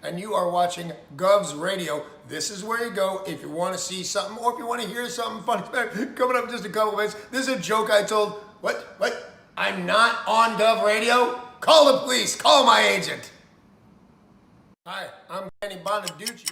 and you are watching Gov's Radio. This is where you go if you want to see something or if you want to hear something funny. Coming up in just a couple minutes. This is a joke I told. What? I'm not on Gov Radio? Call the police. Call my agent. Hi, I'm Danny Bonaducci.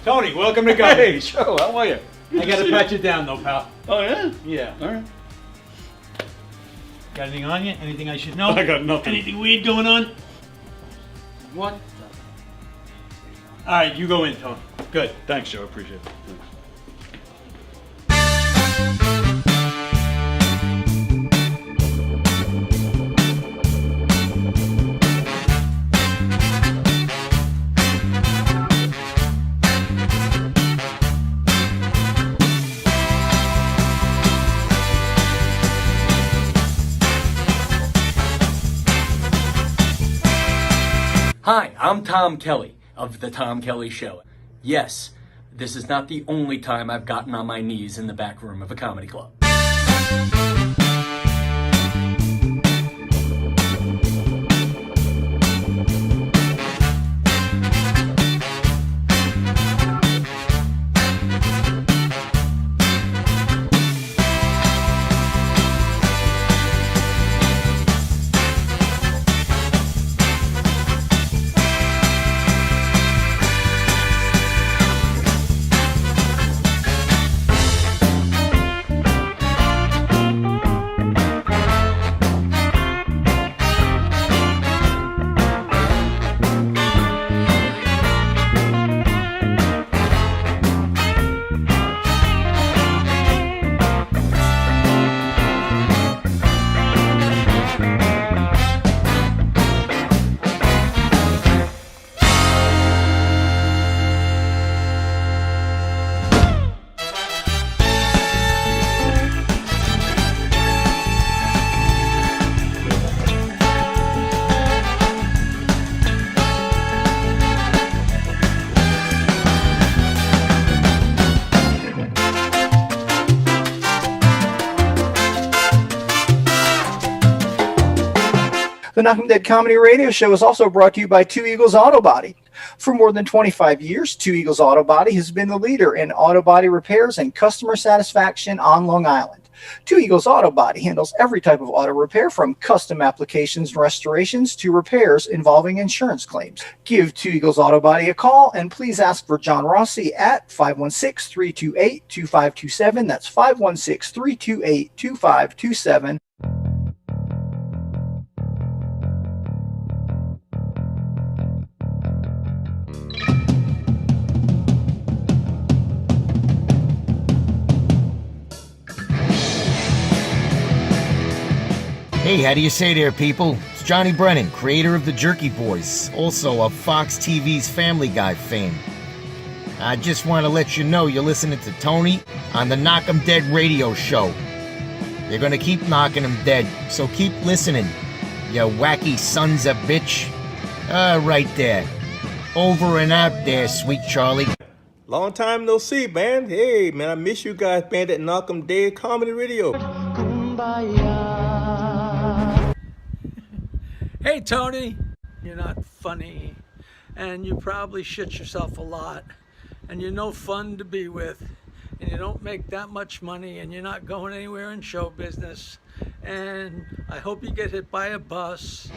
Tony, welcome to Go. Hey, Joe, how are you? I gotta pat you down though, pal. Oh, yeah? Yeah. All right. Got anything on you? Anything I should know? I got nothing. Anything weird going on? What? Alright, you go in, Tony. Good. Thanks, Joe. Appreciate it. Thanks. Hi, I'm Tom Kelly of The Tom Kelly Show. Yes, this is not the only time I've gotten on my knees in the back room of a comedy club. The Knockem Dead Comedy Radio Show is also brought to you by Two Eagles Auto Body. For more than 25 years, Two Eagles Auto Body has been the leader in auto body repairs and customer satisfaction on Long Island. Two Eagles Auto Body handles every type of auto repair from custom applications and restorations to repairs involving insurance claims. Give Two Eagles Auto Body a call and please ask for John Rossi at 516-328-2527. That's 516-328-2527. Hey, how do you say there, people? It's Johnny Brennan, creator of the Jerky Boys, also of Fox TV's Family Guy fame. I just want to let you know you're listening to Tony on the Knockem Dead Radio Show. You're gonna keep knocking them dead, so keep listening, you wacky sons of bitch. Right there. Over and out there, sweet Charlie. Long time no see, man. Hey, man, I miss you guys, man, at Knockem Dead Comedy Radio. Hey Tony, you're not funny, and you probably shit yourself a lot, and you're no fun to be with, and you don't make that much money, and you're not going anywhere in show business, and I hope you get hit by a bus.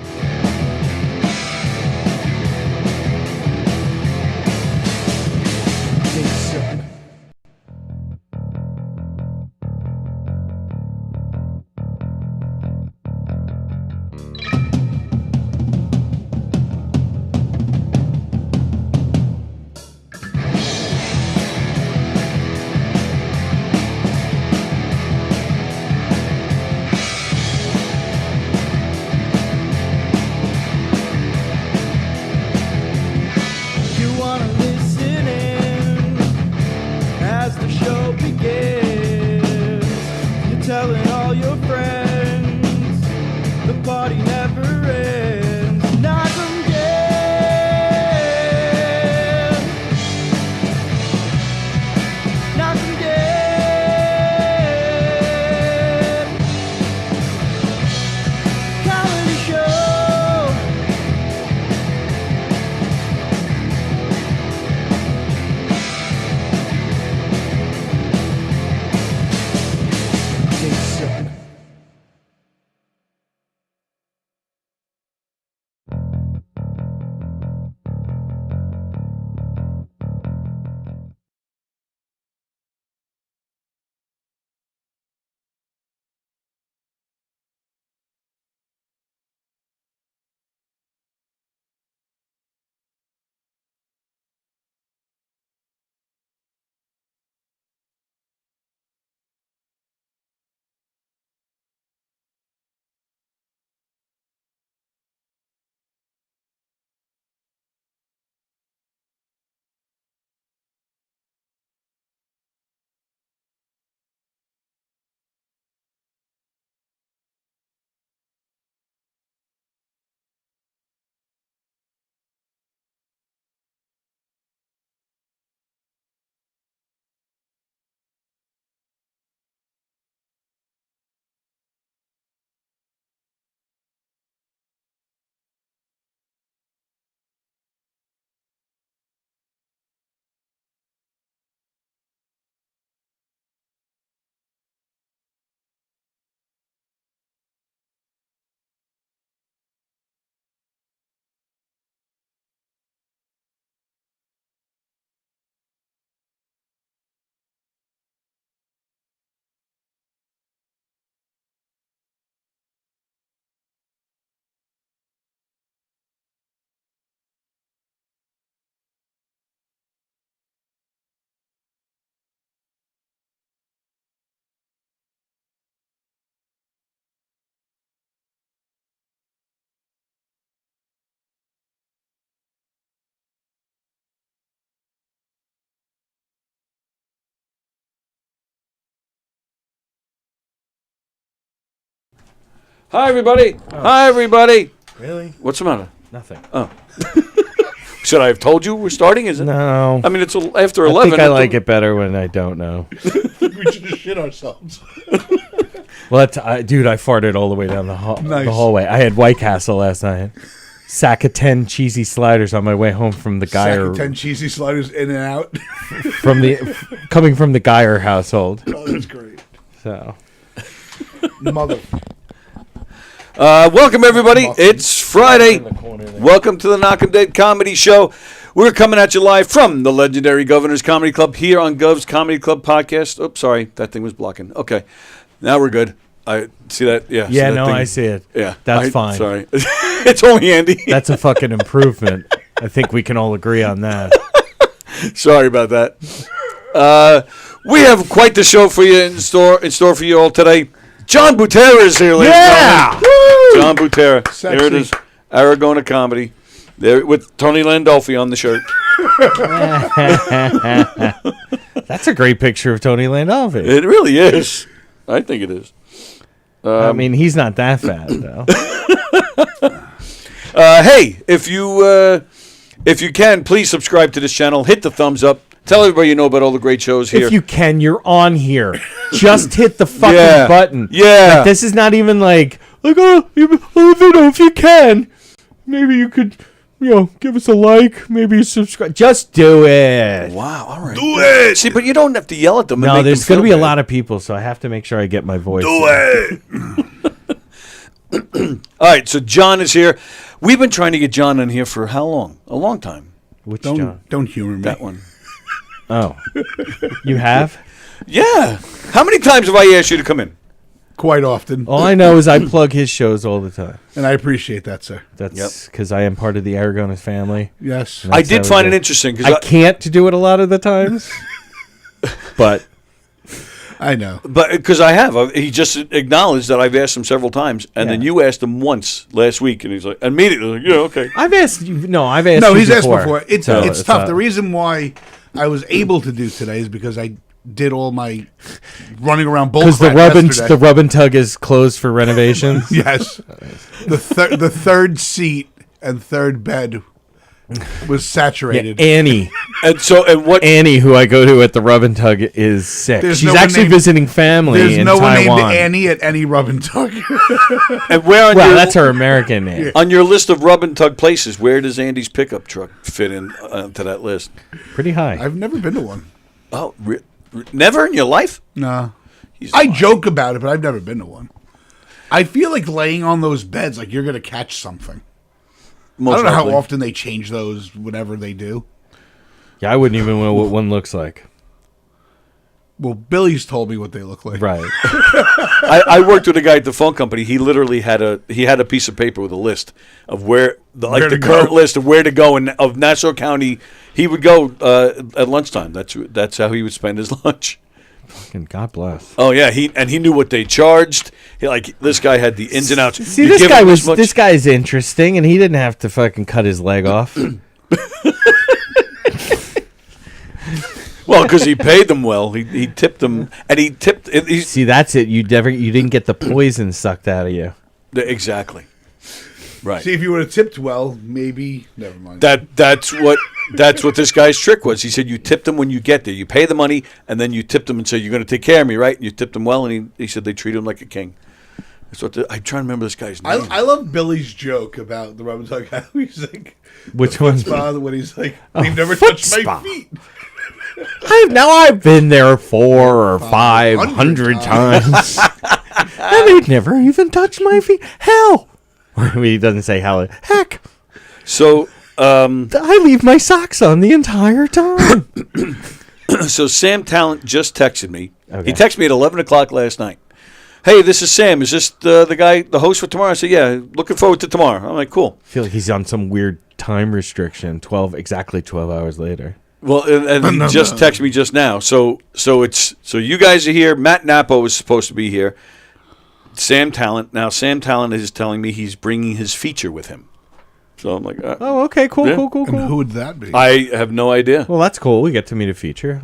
Hi, everybody. Hi, everybody. Really? What's the matter? Nothing. Oh. Should I have told you we're starting? Is it? No. I mean, it's after 11. I think I like it better when I don't know. We should just shit ourselves. Well, dude, I farted all the way down the hallway. I had White Castle last night. Sack of 10 cheesy sliders on my way home from the Geyer. Sack of 10 cheesy sliders in and out. Coming from the Geyer household. Oh, that's great. So. Mother. Welcome, everybody. It's Friday. Welcome to the Knockem Date Comedy Show. We're coming at you live from the legendary Governor's Comedy Club here on Gov's Comedy Club podcast. Oops, sorry. That thing was blocking. Okay. Now we're good. I see that. Yeah. Yeah, that no, thing. I see it. Yeah. That's fine. Sorry. It's only Andy. That's a fucking improvement. I think we can all agree on that. Sorry about that. We have quite the show for you in store for you all today. John Butera is here, ladies and gentlemen. John Butera. Sexy. There it is. Aragona Comedy. There with Tony Landolfi on the shirt. That's a great picture of Tony Landolfi. It really is. I think it is. I mean, he's not that fat, though. Hey, if you can, please subscribe to this channel. Hit the thumbs up. Tell everybody you know about all the great shows here. If you can, you're on here. Just hit the fucking button. Yeah. Like, this is not even like if you can, maybe you could, give us a like, maybe subscribe. Just do it. Wow. All right. Do it. See, but you don't have to yell at them. No, there's going to be a lot of people, so I have to make sure I get my voice. Do it. All right. So John is here. We've been trying to get John in here for how long? A long time. Which John? Don't humor me. That one. Oh. You have? Yeah. How many times have I asked you to come in? Quite often. All I know is I plug his shows all the time. And I appreciate that, sir. That's because I am part of the Aragonis family. Yes. I did find it interesting. Cause I can't do it a lot of the times, but I know. But because I have. He just acknowledged that I've asked him several times. And then you asked him once last week. And he's like, immediately, like, okay. I've asked you. No, I've asked No, you he's before. asked before. It's tough. The reason why I was able to do today is because I did all my running around bull because yesterday. the rub and tug is closed for renovations. Yes. The third seat and third bed was saturated. Yeah, Annie. Annie, who I go to at the rub and tug, is sick. There's She's no one actually named- visiting family There's in no one Taiwan. named Annie at any rub and tug. And where on Well, your, that's her American name. on your list of rub and tug places, where does Andy's pickup truck fit in to that list? Pretty high. I've never been to one. Oh, never in your life? No. He's I lying. joke about it, but I've never been to one. I feel like laying on those beds, like you're going to catch something. Most I don't know likely. how often they change those, whatever they do. Yeah, I wouldn't even know what one looks like. Well, Billy's told me what they look like. Right. I worked with a guy at the phone company. He literally had a piece of paper with a list of where the current list of where to go in of Nassau County. He would go at lunchtime. That's how he would spend his lunch. Fucking God bless. Oh yeah, he knew what they charged. This guy had the ins and outs. See, You this give guy him was this much- this guy's interesting, and he didn't have to fucking cut his leg off. Well, because he paid them well. He tipped them, and he tipped. See, that's it. You didn't get the poison sucked out of you. Exactly. Right. See, if you would have tipped well, maybe. Never mind. That's what this guy's trick was. He said you tip them when you get there. You pay the money, and then you tip them and say you're going to take care of me, right? And you tipped them well, and he said they treat him like a king. That's what I'm trying to remember this guy's name. I love Billy's joke about the rub and tug. How he's like, Which one's when he's like, you've never touched my spa. feet. I've been there 400 or 500 times, and they'd never even touched my feet. Hell, he doesn't say hell. Heck, So, I leave my socks on the entire time. so Sam Tallent just texted me. Okay. He texted me at 11 o'clock last night. Hey, this is Sam. Is this the guy, the host for tomorrow? I said, yeah, looking forward to tomorrow. I'm like, cool. I feel like he's on some weird time restriction. Exactly 12 hours later. Well, and he just texted me just now. So you guys are here. Matt Nappo is supposed to be here. Sam Tallent. Now, Sam Tallent is telling me he's bringing his feature with him. So I'm like, Oh, okay, cool, Yeah. cool. And who would that be? I have no idea. Well, that's cool. We get to meet a feature.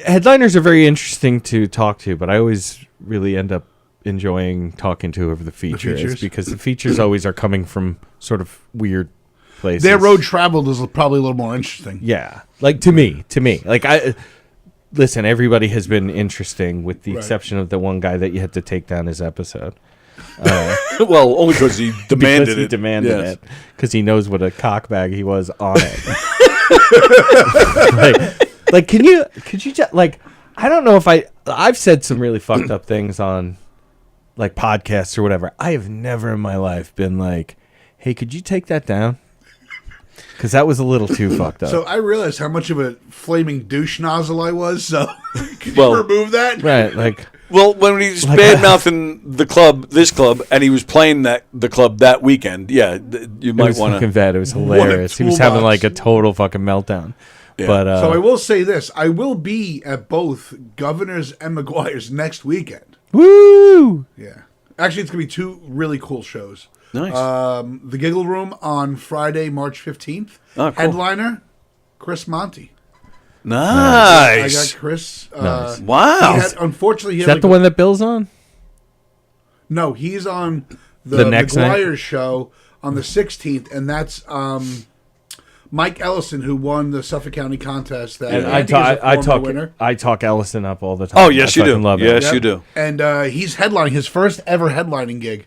Headliners are very interesting to talk to, but I always really end up enjoying talking to over the feature is features? because the features always are coming from sort of weird places. Their road traveled is probably a little more interesting. Yeah. Like to me. Like listen, everybody has been interesting with the exception of the one guy that you had to take down his episode. Well, only because he demanded because he it. demanded Yes. it. Because he knows what a cockbag he was on it. like, could you just, like, I don't know if I've said some really fucked up things on, like, podcasts or whatever. I have never in my life been like, hey, could you take that down? Because that was a little too fucked up. So I realized how much of a flaming douche nozzle I was. So could you remove that? Right, like. Well, when he's Like bad mouthing this club, and he was playing the club that weekend, yeah, you might want fucking to. bad. It was hilarious. He was having like a total fucking meltdown. Yeah. But So I will say this: I will be at both Governors and McGuire's next weekend. woo! Yeah, actually, it's gonna be two really cool shows. Nice. The Giggle Room on Friday, March 15th. Oh, cool. Headliner, Chris Monty. Nice. I got Chris. Nice. Wow. Unfortunately, he Is had that the one that Bill's on? No, he's on the next night? McGuire show on the 16th, and that's Mike Ellison, who won the Suffolk County contest. That And Andy is a former winner. I talk Ellison up all the time. Oh, yes, I you do. fucking Love it. Yes, you do. And he's headlining his first ever headlining gig.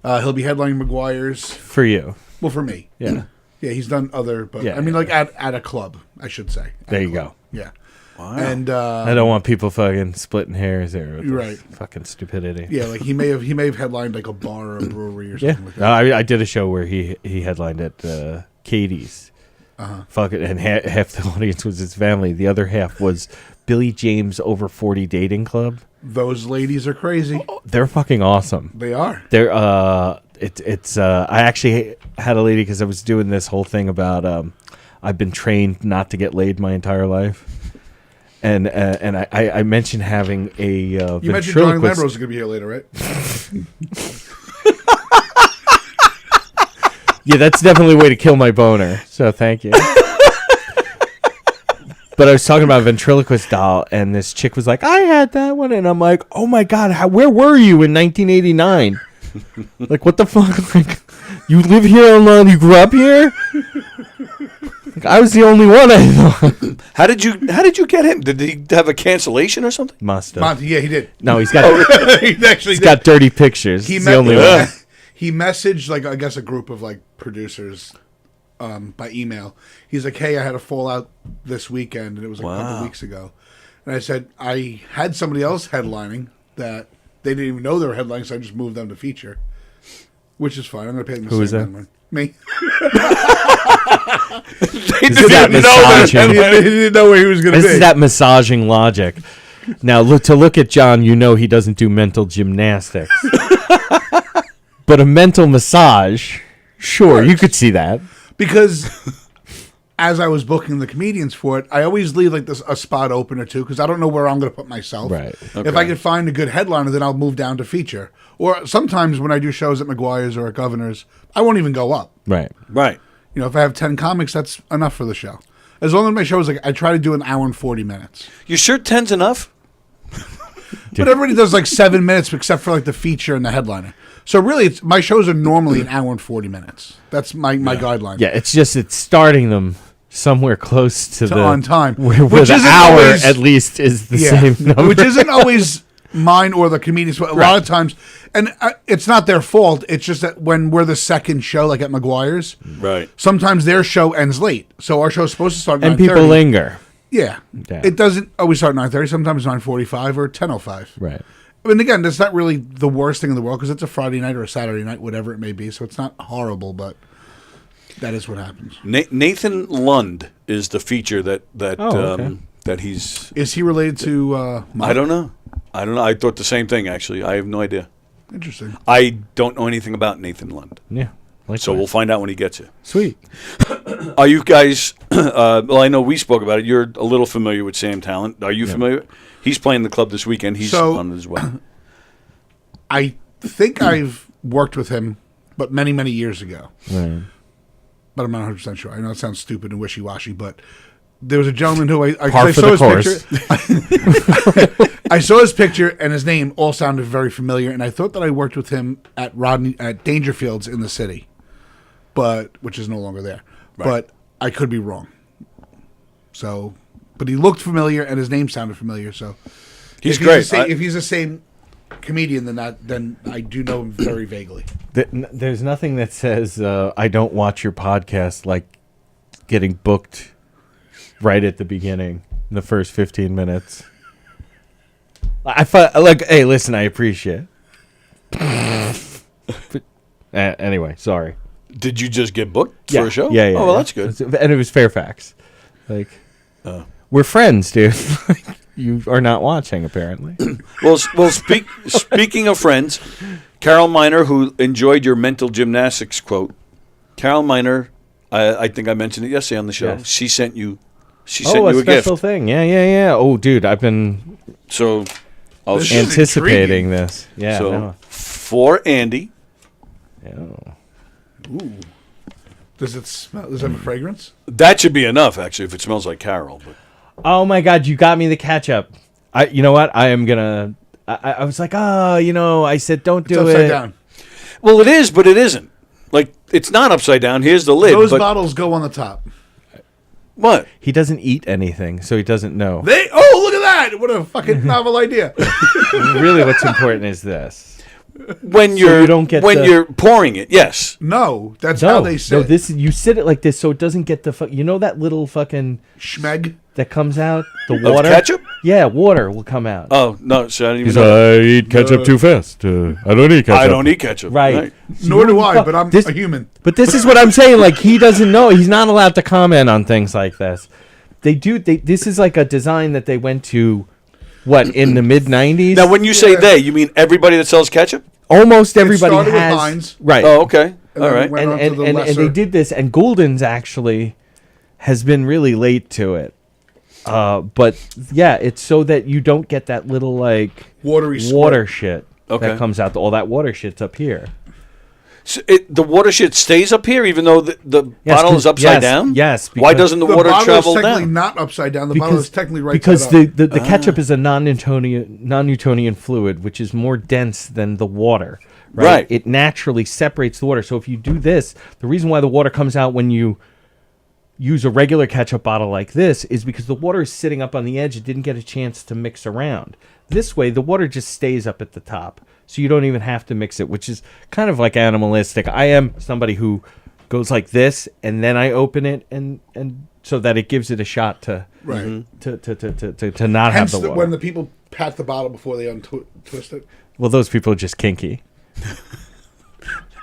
He'll be headlining McGuire's. For you. Well, for me. Yeah. Yeah, he's done other, but Yeah, I mean, yeah. like at a club, I should say. There you go. Yeah. Wow. And I don't want people fucking splitting hairs there. With Right. this fucking stupidity. yeah, like he may have headlined like a bar or a brewery or Yeah. something like No, that. I did a show where he headlined at Katie's. Fuck it, and half the audience was his family. The other half was Billy James Over 40 Dating Club. Those ladies are crazy. They're fucking awesome. They are. They're it's I actually had a lady because I was doing this whole thing about I've been trained not to get laid my entire life, and I mentioned having a You mentioned Johnny ventriloquist. Lambros is going to be here later, right? Yeah, that's definitely a way to kill my boner. So thank you. But I was talking about a ventriloquist doll, and this chick was like, "I had that one," and I'm like, "Oh my god, where were you in 1989? Like, what the fuck? Like, you live here alone? You grew up here?" Like, I was the only one. I thought. How did you get him? Did he have a cancellation or something? Must have. Monty, yeah, he did. No, he's got. He actually He's did. got dirty pictures. He's the only one. He messaged, like, I guess a group of, like, producers by email. He's like, hey, I had a fallout this weekend, and it was like a couple weeks ago. And I said, I had somebody else headlining that they didn't even know they were headlining, so I just moved them to feature, which is fine. I'm going to pay them the Who is same that? amount. Me. They This is that didn't know that. massaging. They didn't know where he was going to be. This is that massaging logic. Now, look at John, you know he doesn't do mental gymnastics. But a mental massage, sure, you could see that. Because as I was booking the comedians for it, I always leave like a spot open or two because I don't know where I'm going to put myself. Right. If I can find a good headliner, then I'll move down to feature. Or sometimes when I do shows at McGuire's or at Governor's, I won't even go up. Right. Right. You know, if I have 10 comics, that's enough for the show. As long as my show is like, I try to do an hour and 40 minutes. You sure 10's enough? But everybody does like 7 minutes except for like the feature and the headliner. So really, my shows are normally an hour and 40 minutes. That's my guideline. Yeah, it's starting them somewhere close to the on time. Where Which the isn't hour always- at least is the Yeah. same number. Which isn't always mine or the comedian's. A lot of times, and it's not their fault. It's just that when we're the second show, like at McGuire's, Right. sometimes their show ends late. So our show's supposed to start at and 9:30. people linger. Yeah. Yeah. It doesn't always start at 9:30. Sometimes 9:45 or 10:05. Right. And again, that's not really the worst thing in the world because it's a Friday night or a Saturday night, whatever it may be. So it's not horrible, but that is what happens. Nathan Lund is the feature that okay. that he's. Is he related to Mike? I don't know. I thought the same thing actually. I have no idea. Interesting. I don't know anything about Nathan Lund, Yeah. so we'll find out when he gets here. Sweet. Are you guys? Well, I know we spoke about it. You're a little familiar with Sam Tallent. Are you familiar? He's playing the club this weekend. He's on it as well. I think I've worked with him, but many, many years ago. Right. But I'm not 100% sure. I know it sounds stupid and wishy-washy, but there was a gentleman who I Par for saw the his course. picture. I saw his picture and his name all sounded very familiar, and I thought that I worked with him at Dangerfields in the city, which is no longer there. Right. But I could be wrong. So, but he looked familiar and his name sounded familiar. So he's great. If he's the same comedian, then I do know him very vaguely. There's nothing that says I don't watch your podcast like getting booked right at the beginning, in the first 15 minutes. I thought, like, hey, listen, I appreciate it. Anyway, sorry. Did you just get booked for a show? Yeah, yeah. Oh, well, that's good. And it was Fairfax. Like, we're friends, dude. You are not watching, apparently. Well, speaking of friends, Carol Miner, who enjoyed your mental gymnastics quote, Carol Miner, I think I mentioned it yesterday on the show. Yes. She sent you a special gift. Thing. Yeah. Oh, dude, I've been anticipating this. Yeah. So for Andy. Oh. Ooh. Does it smell? Does it have a fragrance? That should be enough, actually, if it smells like Carol. But. Oh my God, you got me the ketchup. You know what? I am gonna. I was like, I said don't do it. Upside down. Well, it is, but it isn't. Like, it's not upside down. Here's the lid. Those bottles go on the top. What? He doesn't eat anything, so he doesn't know. Look at that! What a fucking novel idea. Really, what's important is this. When you're pouring it, yes. No, that's how they sit. No, you sit it like this so it doesn't get the you know that little fucking schmeg that comes out, the water. Of ketchup? Yeah, water will come out. Oh no, so I didn't even know. I eat ketchup too fast. I don't eat ketchup. I don't eat ketchup. Right. So nor do I, but I'm a human. But this is what I'm saying. Like, he doesn't know. He's not allowed to comment on things like this. This is like a design that they went to. What, in the mid-90s? Now, when you say they, you mean everybody that sells ketchup? Almost everybody started has. With Heinz. Right. Oh, okay. And all right. And they did this, and Goulden's actually has been really late to it. But, yeah, it's so that you don't get that little, like, water shit that comes out. All that water shit's up here. So the water shit stays up here, even though the bottle is upside down? Yes. Why doesn't the water travel down? The bottle is technically down? not upside down. The bottle is technically right because side up. the ketchup is a non-Newtonian fluid, which is more dense than the water. Right? It naturally separates the water. So if you do this, the reason why the water comes out when you use a regular ketchup bottle like this is because the water is sitting up on the edge. It didn't get a chance to mix around. This way, the water just stays up at the top. So you don't even have to mix it, which is kind of like animalistic. I am somebody who goes like this, and then I open it, and so that it gives it a shot to to not have the water. When the people pat the bottle before they untwist it. Well, those people are just kinky.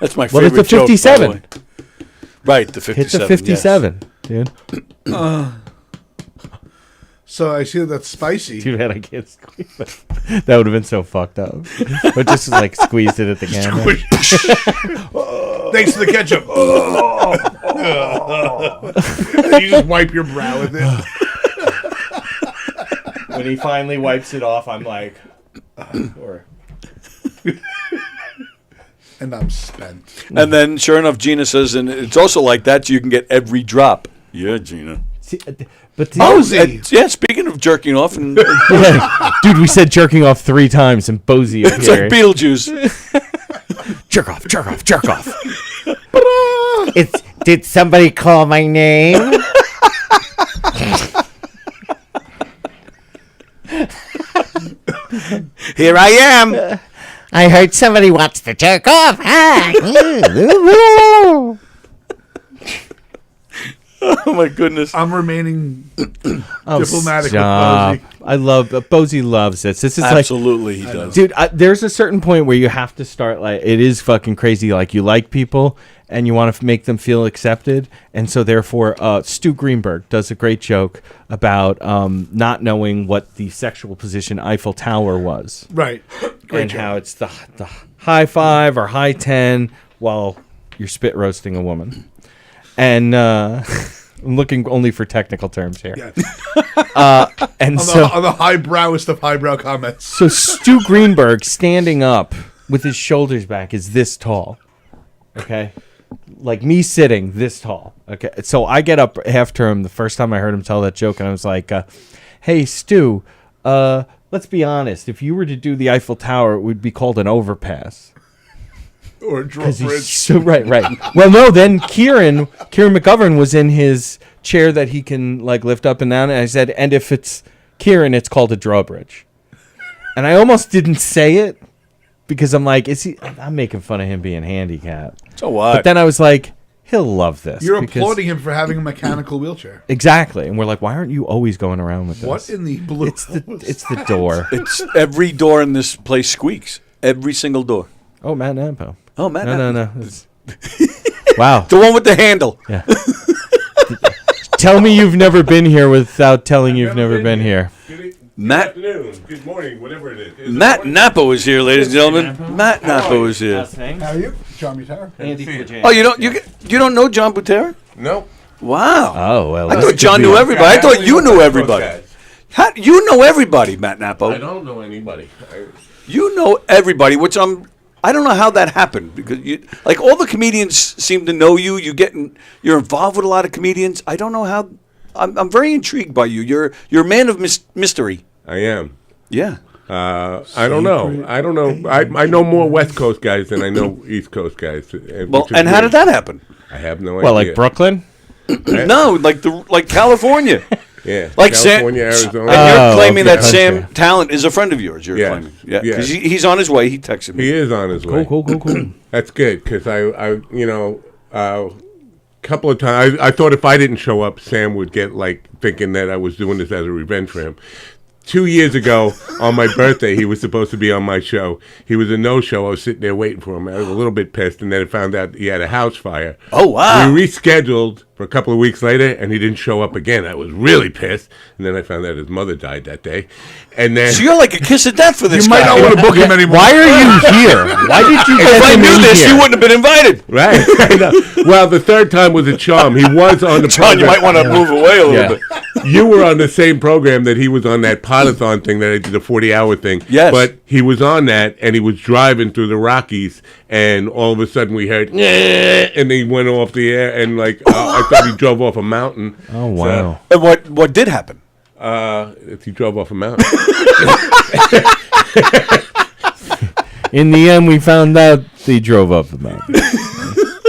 That's my favorite. Well, it's the 57. Joke, right, the 57. Hit the 57, yes. Dude. So I see that's spicy. Too bad I can't squeeze it. That would have been so fucked up. But just like squeezed it at the camera. Thanks to the ketchup. And you just wipe your brow with it. When he finally wipes it off, I'm like, and I'm spent. And then, sure enough, Gina says, and it's also like that, so you can get every drop. Yeah, Gina. See, but speaking of jerking off, and dude, we said jerking off 3 times, and Bozy appeared. It's like Beetlejuice. Jerk off, jerk off, jerk off. Did somebody call my name? Here I am. I heard somebody wants to jerk off. Oh my goodness! I'm remaining diplomatic with Bozy. I love Bozy loves this. This is absolutely he does, dude. There's a certain point where you have to start like it is fucking crazy. Like you like people and you want to make them feel accepted, and so therefore, Stu Greenberg does a great joke about not knowing what the sexual position Eiffel Tower was, right? Great and joke. How it's the high 5 or high 10 while you're spit roasting a woman. And I'm looking only for technical terms here. Yeah. And on the highbrowest of highbrow comments. So Stu Greenberg standing up with his shoulders back is this tall. Okay? Like me sitting this tall. Okay? So I get up after him the first time I heard him tell that joke, and I was like, hey, Stu, let's be honest. If you were to do the Eiffel Tower, it would be called an overpass. Or a drawbridge. So right. Well, no. Then Kieran McGovern was in his chair that he can like lift up and down, and I said, and if it's Kieran, it's called a drawbridge. And I almost didn't say it because I'm like, I'm making fun of him being handicapped. So what? But then I was like, he'll love this. You're because- applauding him for having a mechanical wheelchair. Exactly. And we're like, why aren't you always going around with this? What in the blue? It's the door. It's every door in this place squeaks. Every single door. Oh, Matt Nappo. Oh, Matt. No. It's... Wow. The one with the handle. Yeah. Tell me you've never been here without telling you've never been here. Matt. Afternoon, good morning, whatever it is. Matt Nappo is here, ladies and gentlemen. Matt Nappo is here. How are you? John Butera. Oh, you don't know John Butera? No. Wow. Oh, well. I thought John knew everybody. I thought you knew everybody. How, you know everybody, Matt Nappo. I don't know anybody. You know everybody, which I don't know how that happened because like all the comedians seem to know you. You're involved with a lot of comedians. I don't know how. I'm very intrigued by you. You're a man of mystery. I am. Yeah. I don't know. I know more West Coast guys than I know East Coast guys. Well, and how did that happen? I have no idea. Well, like Brooklyn? No, like California. Yeah, like California, Sam, Arizona. And you're claiming okay. that Sam Tallent is a friend of yours. You're Yeah. claiming, yeah, Yeah. because he's on his way. He texted me. He is on his way. Cool. That's good because a couple of times I thought if I didn't show up, Sam would get like thinking that I was doing this as a revenge for him. 2 years ago, on my birthday, he was supposed to be on my show. He was a no-show. I was sitting there waiting for him. I was a little bit pissed, and then I found out he had a house fire. Oh, wow. We rescheduled for a couple of weeks later, and he didn't show up again. I was really pissed, and then I found out his mother died that day. And then So you're like a kiss of death for this You guy. might not want to book him anymore. Why are you here? Why did you If I knew this, you wouldn't have been invited. right? I know. Well, the third time was a charm. He was on the John, you might program. want to move away a little Yeah. bit. You were on the same program that he was on, that Podathon thing that I did, the 40-hour thing. Yes. But he was on that, and he was driving through the Rockies, and all of a sudden we heard, "Nyeh," and he went off the air, and like I thought he drove off a mountain. Oh, wow. And what did happen? He drove off a mountain. In the end, we found out they drove up the mountain.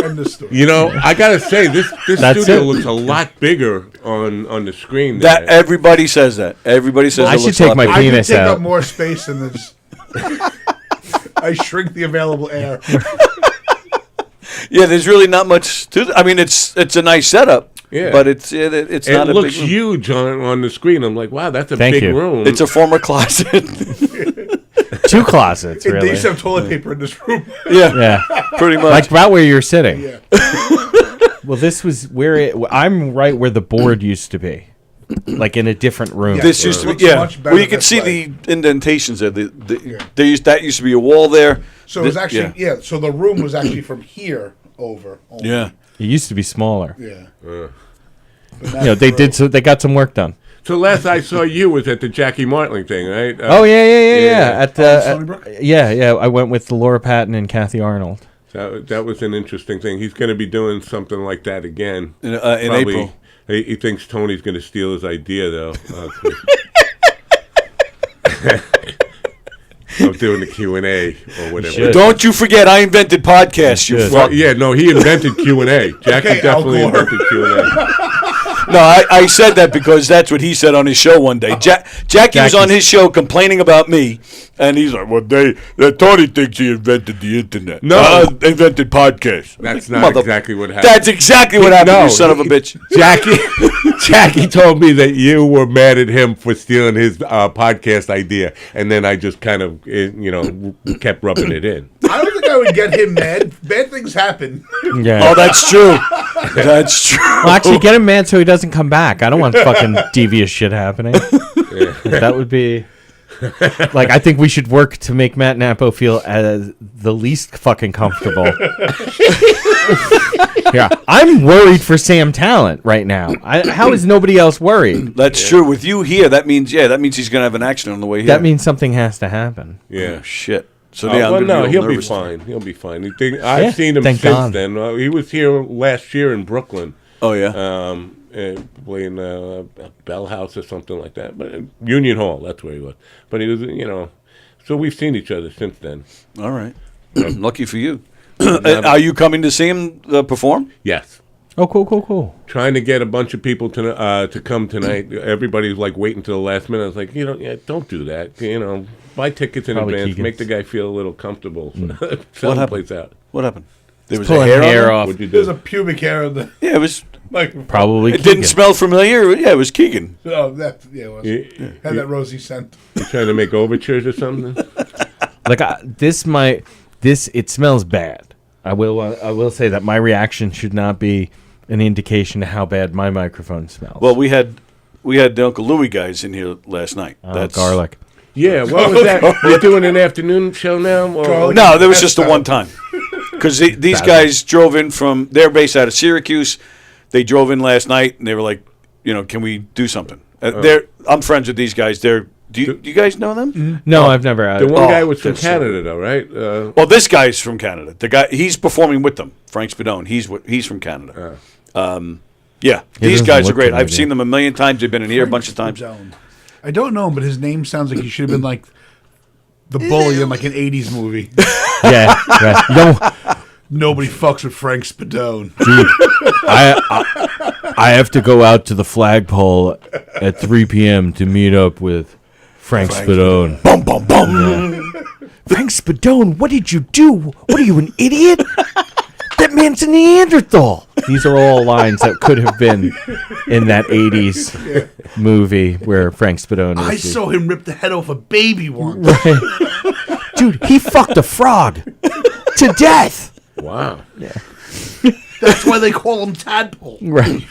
End of story. You know, I gotta say this That's studio it. looks a lot bigger on the screen. That there. everybody says that. Everybody says I it should looks take a lot my better. I can penis take out. up more space than this. I shrink the available air. Yeah, there's really not much to. I mean, it's a nice setup. Yeah. But it's It not a looks big room. huge on the screen. I'm like, wow, that's a Thank big you. room. It's a former closet. 2 closets, And they really. used to have toilet paper in this room. Yeah, Yeah. pretty much. Like about where you're sitting. Yeah. Well, this was where I'm right where the board used to be. Like in a different room. Yeah. This used to be, Looks yeah. much better Well, you can this see way. the indentations there. That used to be a wall there. So it was actually, so the room was actually from here over. Only. Yeah. It used to be smaller. Yeah. You know, they got some work done. So last I saw you was at the Jackie Martling thing, right? Oh yeah. At Stony Brook? yeah. I went with Laura Patton and Kathy Arnold. That was an interesting thing. He's going to be doing something like that again. In Probably. April. He thinks Tony's going to steal his idea, though. Of doing the Q&A or whatever. should. Don't you forget, I invented podcasts. You should. fuck. Well, yeah, no, he invented Q&A. Jackie Okay, definitely Al Gore. invented Q&A. No, I said that because that's what he said on his show one day. Jackie was on his show complaining about me, and he's like, "Well, Tony thinks he invented the internet. No. I invented podcasts." That's not exactly what happened. That's exactly what happened, No, you son of a bitch. Jackie told me that you were mad at him for stealing his podcast idea, and then I just kind of, kept rubbing it in. I don't think I would get him mad. Bad things happen. Yeah. Oh, that's true. That's true. Well, actually, get him mad so he doesn't come back. I don't want fucking devious shit happening. That would be like, I think we should work to make Matt Nappo feel as the least fucking comfortable. Yeah, I'm worried for Sam Tallent right now. How is nobody else worried? That's true. With you here, that means he's gonna have an accident on the way here. That means something has to happen. Yeah. Oh, shit. So Well, I'm gonna no, he'll be nervous. fine. He'll be fine. I've seen him thank since God. then. He was here last year in Brooklyn. Oh yeah. playing Bell House or something like that. But Union Hall, that's where he was. But he was, so we've seen each other since then. All right. Lucky for you. Are you coming to see him perform? Yes. Oh, cool. Trying to get a bunch of people to come tonight. Everybody's like waiting till the last minute. I was like, don't do that. Buy tickets in Probably advance. Keegan's. Make the guy feel a little comfortable. Sell the place out. What happened? There was pulling hair off. What'd you There's do? a pubic hair on the Yeah, it was. Probably. It didn't smell familiar. Yeah, it was Keegan. Oh, that it was. Had that rosy scent. You trying to make overtures or something? Like it smells bad. I will say that my reaction should not be an indication of how bad my microphone smells. Well, we had the Uncle Louie guys in here last night. That's garlic. Yeah, what was that? You're doing an afternoon show now? Or? No, there was just a one time. Because these guys drove in they're based out of Syracuse. They drove in last night, and they were like, can we do something? I'm friends with these guys. Do you guys know them? No, I've never. The one guy was from Canada, though, right? Well, this guy's from Canada. The guy, he's performing with them. Frank Spadone. He's from Canada. Yeah, these guys are great. I've seen them a million times. They've been in here a bunch of times. I don't know him, but his name sounds like he should have been like the bully in like an 80s movie. Yeah, right. Nobody fucks with Frank Spadone. Dude, I have to go out to the flagpole at 3 p.m. to meet up with Frank Spadone. Bum, bum, bum. Yeah. Frank Spadone, what did you do? What are you, an idiot? That man's a Neanderthal. These are all lines that could have been in that 80s movie where Frank Spadone is. I saw him rip the head off a baby once. Right. Dude, he fucked a frog to death. Wow. Yeah. That's why they call him Tadpole. Right.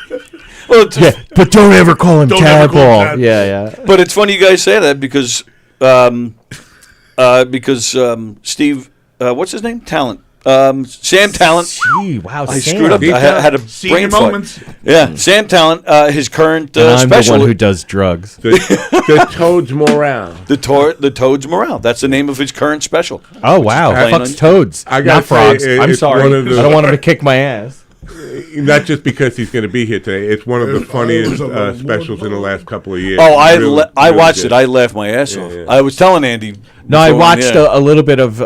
Well, but don't ever call him Tadpole. Yeah. But it's funny you guys say that because Steve, what's his name? Tallent. Sam Tallent. Gee, wow, I Sam. screwed up. I had a brain moments. fart. Yeah, Sam Tallent. His current I'm special. the one who does drugs. The Toad's Morale. The Toad's Morale. That's the name of his current special. Oh wow, fucks toads, I not gotta frogs. say, I'm it's sorry. one of the- I don't want him to kick my ass. Not just because he's going to be here today. It's one of the funniest specials in the last couple of years. Oh, I Really watched good. it. I laughed my ass off. Yeah. I was telling Andy. No, I before, watched yeah. a little bit of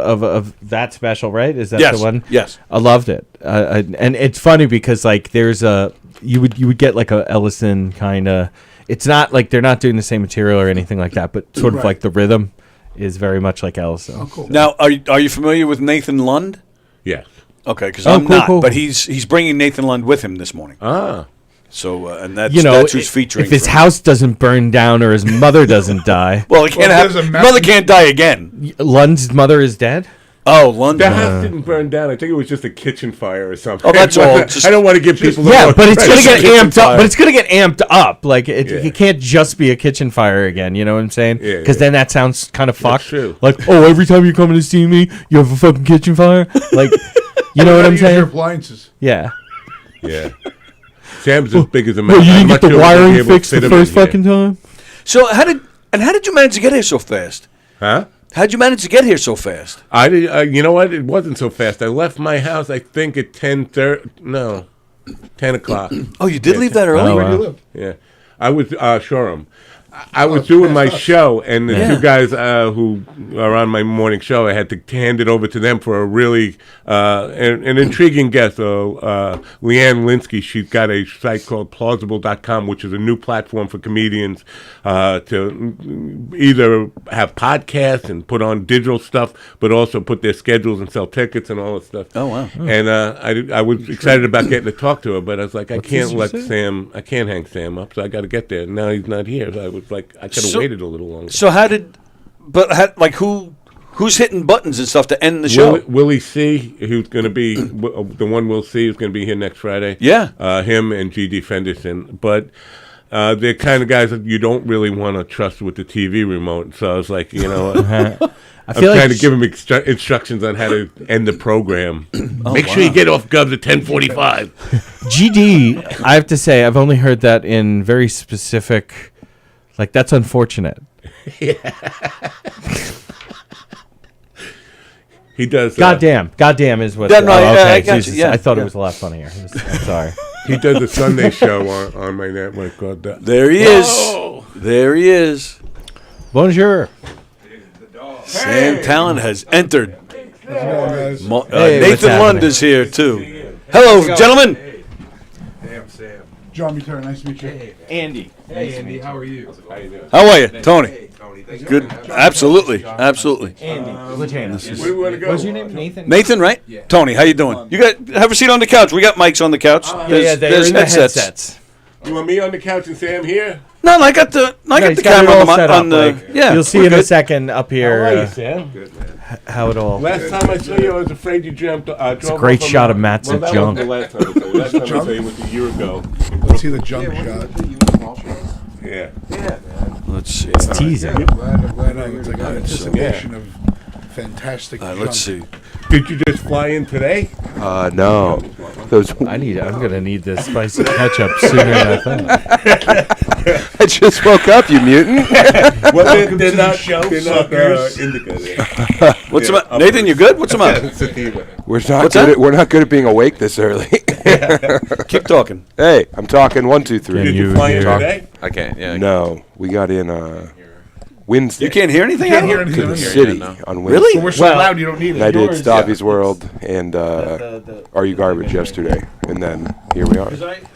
that special. Right? Is that Yes, the one? yes. I loved it, and it's funny because like there's you would get like a Ellison kind of. It's not like they're not doing the same material or anything like that, but sort of Right. like the rhythm is very much like Ellison. Oh, cool. Now, are you familiar with Nathan Lund? Yes. Okay, because Oh, I'm cool, not. cool. But he's bringing Nathan Lund with him this morning. Ah. So and that's That's who's featuring. If his for- house doesn't burn down or his mother doesn't die, well, he can't Well, have. there's a Mother can't die again. Lund's mother is dead. Oh, Lund. The house didn't burn down. I think it was just a kitchen fire or something. Oh, that's all. I don't want to give people. Yeah, but it's gonna get kitchen amped up. fire. But it's gonna get amped up. Like Yeah. it can't just be a kitchen fire again. You know what I'm saying? Yeah, Because then that sounds kind of fucked. true. Like, oh, every time you're coming to see me, you have a fucking kitchen fire. Like, you know what I'm Use your saying? appliances. Yeah. Yeah. Sam's as big as a man. Well, you I'm didn't get not the sure we'll be wiring able to fixed fit the him in first here. fucking time. So how did you manage to get here so fast? Huh? How'd you manage to get here so fast? I did. You know what? It wasn't so fast. I left my house. I think at 10:30. No, 10 o'clock. Oh, you did leave that early? Oh, Where do you wow. live? Yeah, I was Shoreham. I was doing my show, and the two guys who are on my morning show, I had to hand it over to them for a really an intriguing guest. Leanne Linsky, she's got a site called plausible.com, which is a new platform for comedians to either have podcasts and put on digital stuff, but also put their schedules and sell tickets and all that stuff. Oh, wow. And I was excited about getting to talk to her, but I was like, I can't hang Sam up, so I got to get there. Now he's not here, so I was like, I could have waited a little longer. So who's hitting buttons and stuff to end the show? Willie C, who's going to be the one we'll see, is going to be here next Friday. Yeah. Him and G.D. Fenderson. But they're kind of guys that you don't really want to trust with the TV remote. So I was like, you know, I'm trying to give him instructions on how to end the program. Make sure you get off Govs at 10:45. GD, I have to say, I've only heard that in very specific. Like, that's unfortunate. He does. Goddamn is what. Yeah, no, oh, yeah, okay. I got you, Jesus, yeah, I thought yeah. it was a lot funnier. I'm sorry. He does a Sunday show on my network called There he is. There he is. Bonjour. Sam Tallent has entered. Hey, Nathan Lund is here too. Hello, gentlemen. John Butera, nice to meet you. Andy. Hey, Andy, how are you? How are you, Tony? Good. Absolutely. Absolutely. Andy. What's your name? Where do we want to go? What's your name? Nathan? Nathan, right? Tony, how you doing? You got have a seat on the couch. We got mics on the couch. There's headsets. You want me on the couch and Sam here? No, I got the camera on the. Yeah, you'll see we're in a good. second up here. How are you, Sam? Good, man. How it all. Last time I saw you, I was afraid you jumped. It's a great shot of Matt's well, that junk. wasn't the last time I saw you. Last time I saw you was a year ago. Let's see the jump shot. Yeah. Let's see. It's teasing. I'm glad it's like an anticipation of fantastic jump. Let's see. Did you just fly in today? No. I'm gonna need this spicy ketchup sooner than I thought. I just woke up, you mutant. Well, they're not indica. What's the matter? Nathan, you good? What's the matter? We're not good at being awake this early. Keep talking. Hey, I'm talking 1, 2, 3. Did you fly in today? I can't. Yeah. No, we got in Wednesday. You can't hear anything? Can't hear To anything. the city on Wednesday. Really? We're so loud you don't need And I it. did Stabby's World and Are You Garbage yesterday, and then here we are.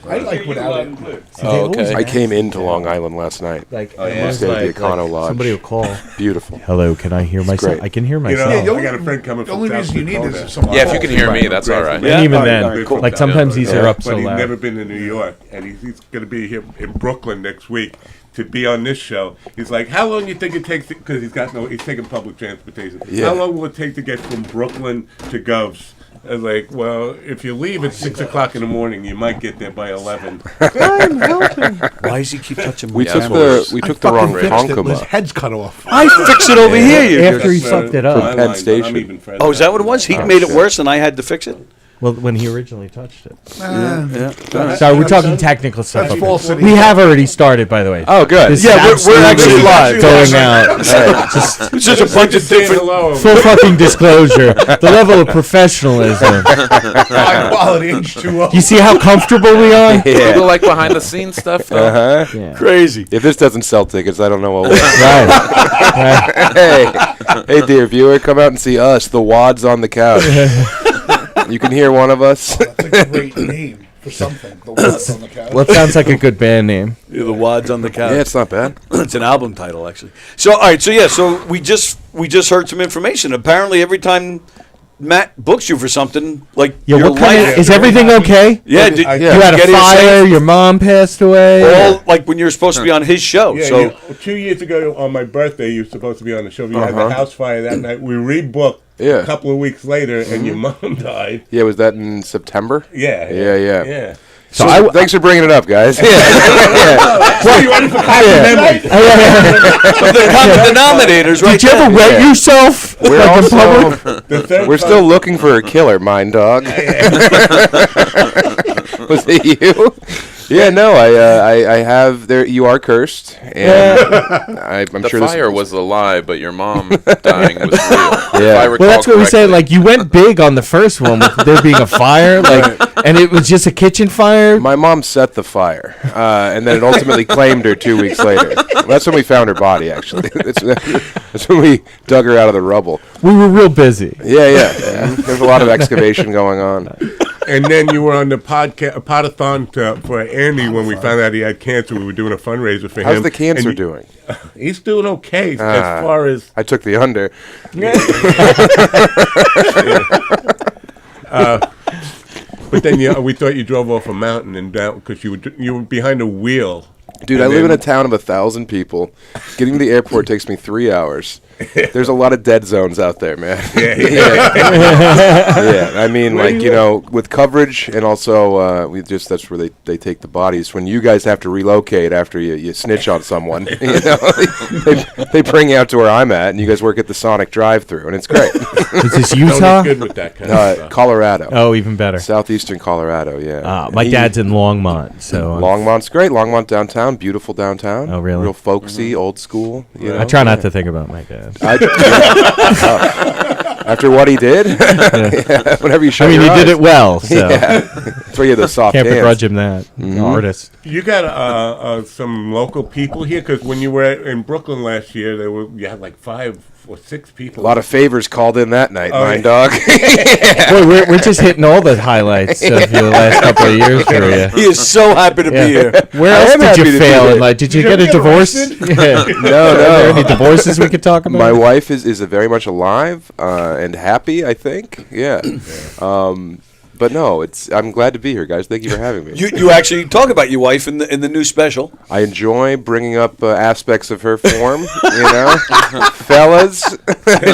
I like without it. Oh, okay. I came into Long Island last night. Like, We stayed at the Econo Lodge. somebody will call. Beautiful. Hello, can I hear myself? great. I can hear You myself. know, I got a friend coming The from only South reason you need Dakota. is if someone Yeah, if you calls. can hear me, that's all right. And even Yeah. then, Cool. like sometimes these are up But so he's loud. never been to New York, and he's going to be here in Brooklyn next week to be on this show. He's like, how long do you think it takes? Because he's taking public transportation. Yeah. How long will it take to get from Brooklyn to Govs? I was like, well, if you leave at 6 o'clock in the morning, you might get there by 11. I'm helping. Why does he keep touching my We took cameras? the wrong His Tonkoma head's cut off. I fix it over here. You After he jerk. fucked it up. My Penn line, but Station. I'm even further Oh, is that what it was? He made it shit. worse, and I had to fix it. Well, when he originally touched it. Yeah. Sorry, we're talking technical stuff. That's up false here. city. We have already started, by the way. Oh, good. This Yeah, is we're actually absolutely live. going out. It's just a bunch of Saying different. hello. Full fucking disclosure. The level of professionalism. High quality H2O. You see how comfortable we are? People like behind the scenes stuff, though. Yeah. Crazy. If this doesn't sell tickets, I don't know what will. Right. Hey, dear viewer, come out and see us, the Wads on the couch. You can hear one of us. That's a great name for something. The Wads on the couch. Well, it sounds like a good band name. Yeah, the wads on the couch. Yeah, it's not bad. It's an album title, actually. So, all right. So we just heard some information. Apparently, every time Matt books you for something, like Yeah, your what kind life. of, is everything okay? Yeah, Yeah. You had get a here fire, safe? your mom passed away. All like when you're supposed to be on his show. Yeah, So 2 years ago on my birthday, you were supposed to be on the show. We had the house fire that night. We rebooked Yeah. a couple of weeks later, and your mom died. Yeah, was that in September? Yeah. Yeah. So Thanks for bringing it up, guys. Well, you ready for memory? the common denominators, right? Did you ever wet Yeah. yourself? We're like in also public? The third we're still looking for a killer, Mind Dog. Was it you? Yeah, no, I have there. You are cursed, and I'm The sure fire was a lie, but your mom dying was real. If I Yeah. recall Well, that's what we say. correctly. Like, you went big on the first one with there being a fire, like, and it was just a kitchen fire. My mom set the fire, and then it ultimately claimed her 2 weeks later. That's when we found her body, actually. That's when we dug her out of the rubble. We were real busy. Yeah. There's a lot of excavation going on. And then you were on the podathon for Andy when we found out he had cancer. We were doing a fundraiser for him. How's the cancer And doing? He's doing okay as far as. I took the under. But then we thought you drove off a mountain and down because you were behind a wheel. Dude, And I live in then- a town of 1,000 people. Getting to the airport takes me 3 hours. There's a lot of dead zones out there, man. Yeah, I mean, Where do like, you you know, with coverage and also that's where they take the bodies. When you guys have to relocate after you snitch on someone, you know, they bring you out to where I'm at, and you guys work at the Sonic drive-thru, and it's great. Is this Tony's Utah? good with that kind of stuff. Colorado. Oh, even better. Southeastern Colorado, yeah. My dad's in Longmont, so Longmont's great. Longmont downtown, beautiful downtown. Oh, really? Real folksy, old school. You know? I try not to think about my dad. After what he did? Yeah, whenever you show I mean, your he did eyes. it well. So. Yeah. That's why you have the soft Can't hands. begrudge him that. Mhm. Artist. You got some local people here? Because when you were in Brooklyn last year, you had like 5 or 6 people. A lot of favors called in that night, Oh, Mine yeah. Dog. Boy, we're just hitting all the highlights of the last couple of years for you. He is so happy to be here. Where I else am did happy you to be fail here. in life? Did you get a get divorce? arrested? Yeah. No. Are there any divorces we could talk about? My wife is very much alive and happy, I think. Yeah. But no, I'm glad to be here, guys. Thank you for having me. You actually talk about your wife in the new special. I enjoy bringing up aspects of her form, you know. Fellas,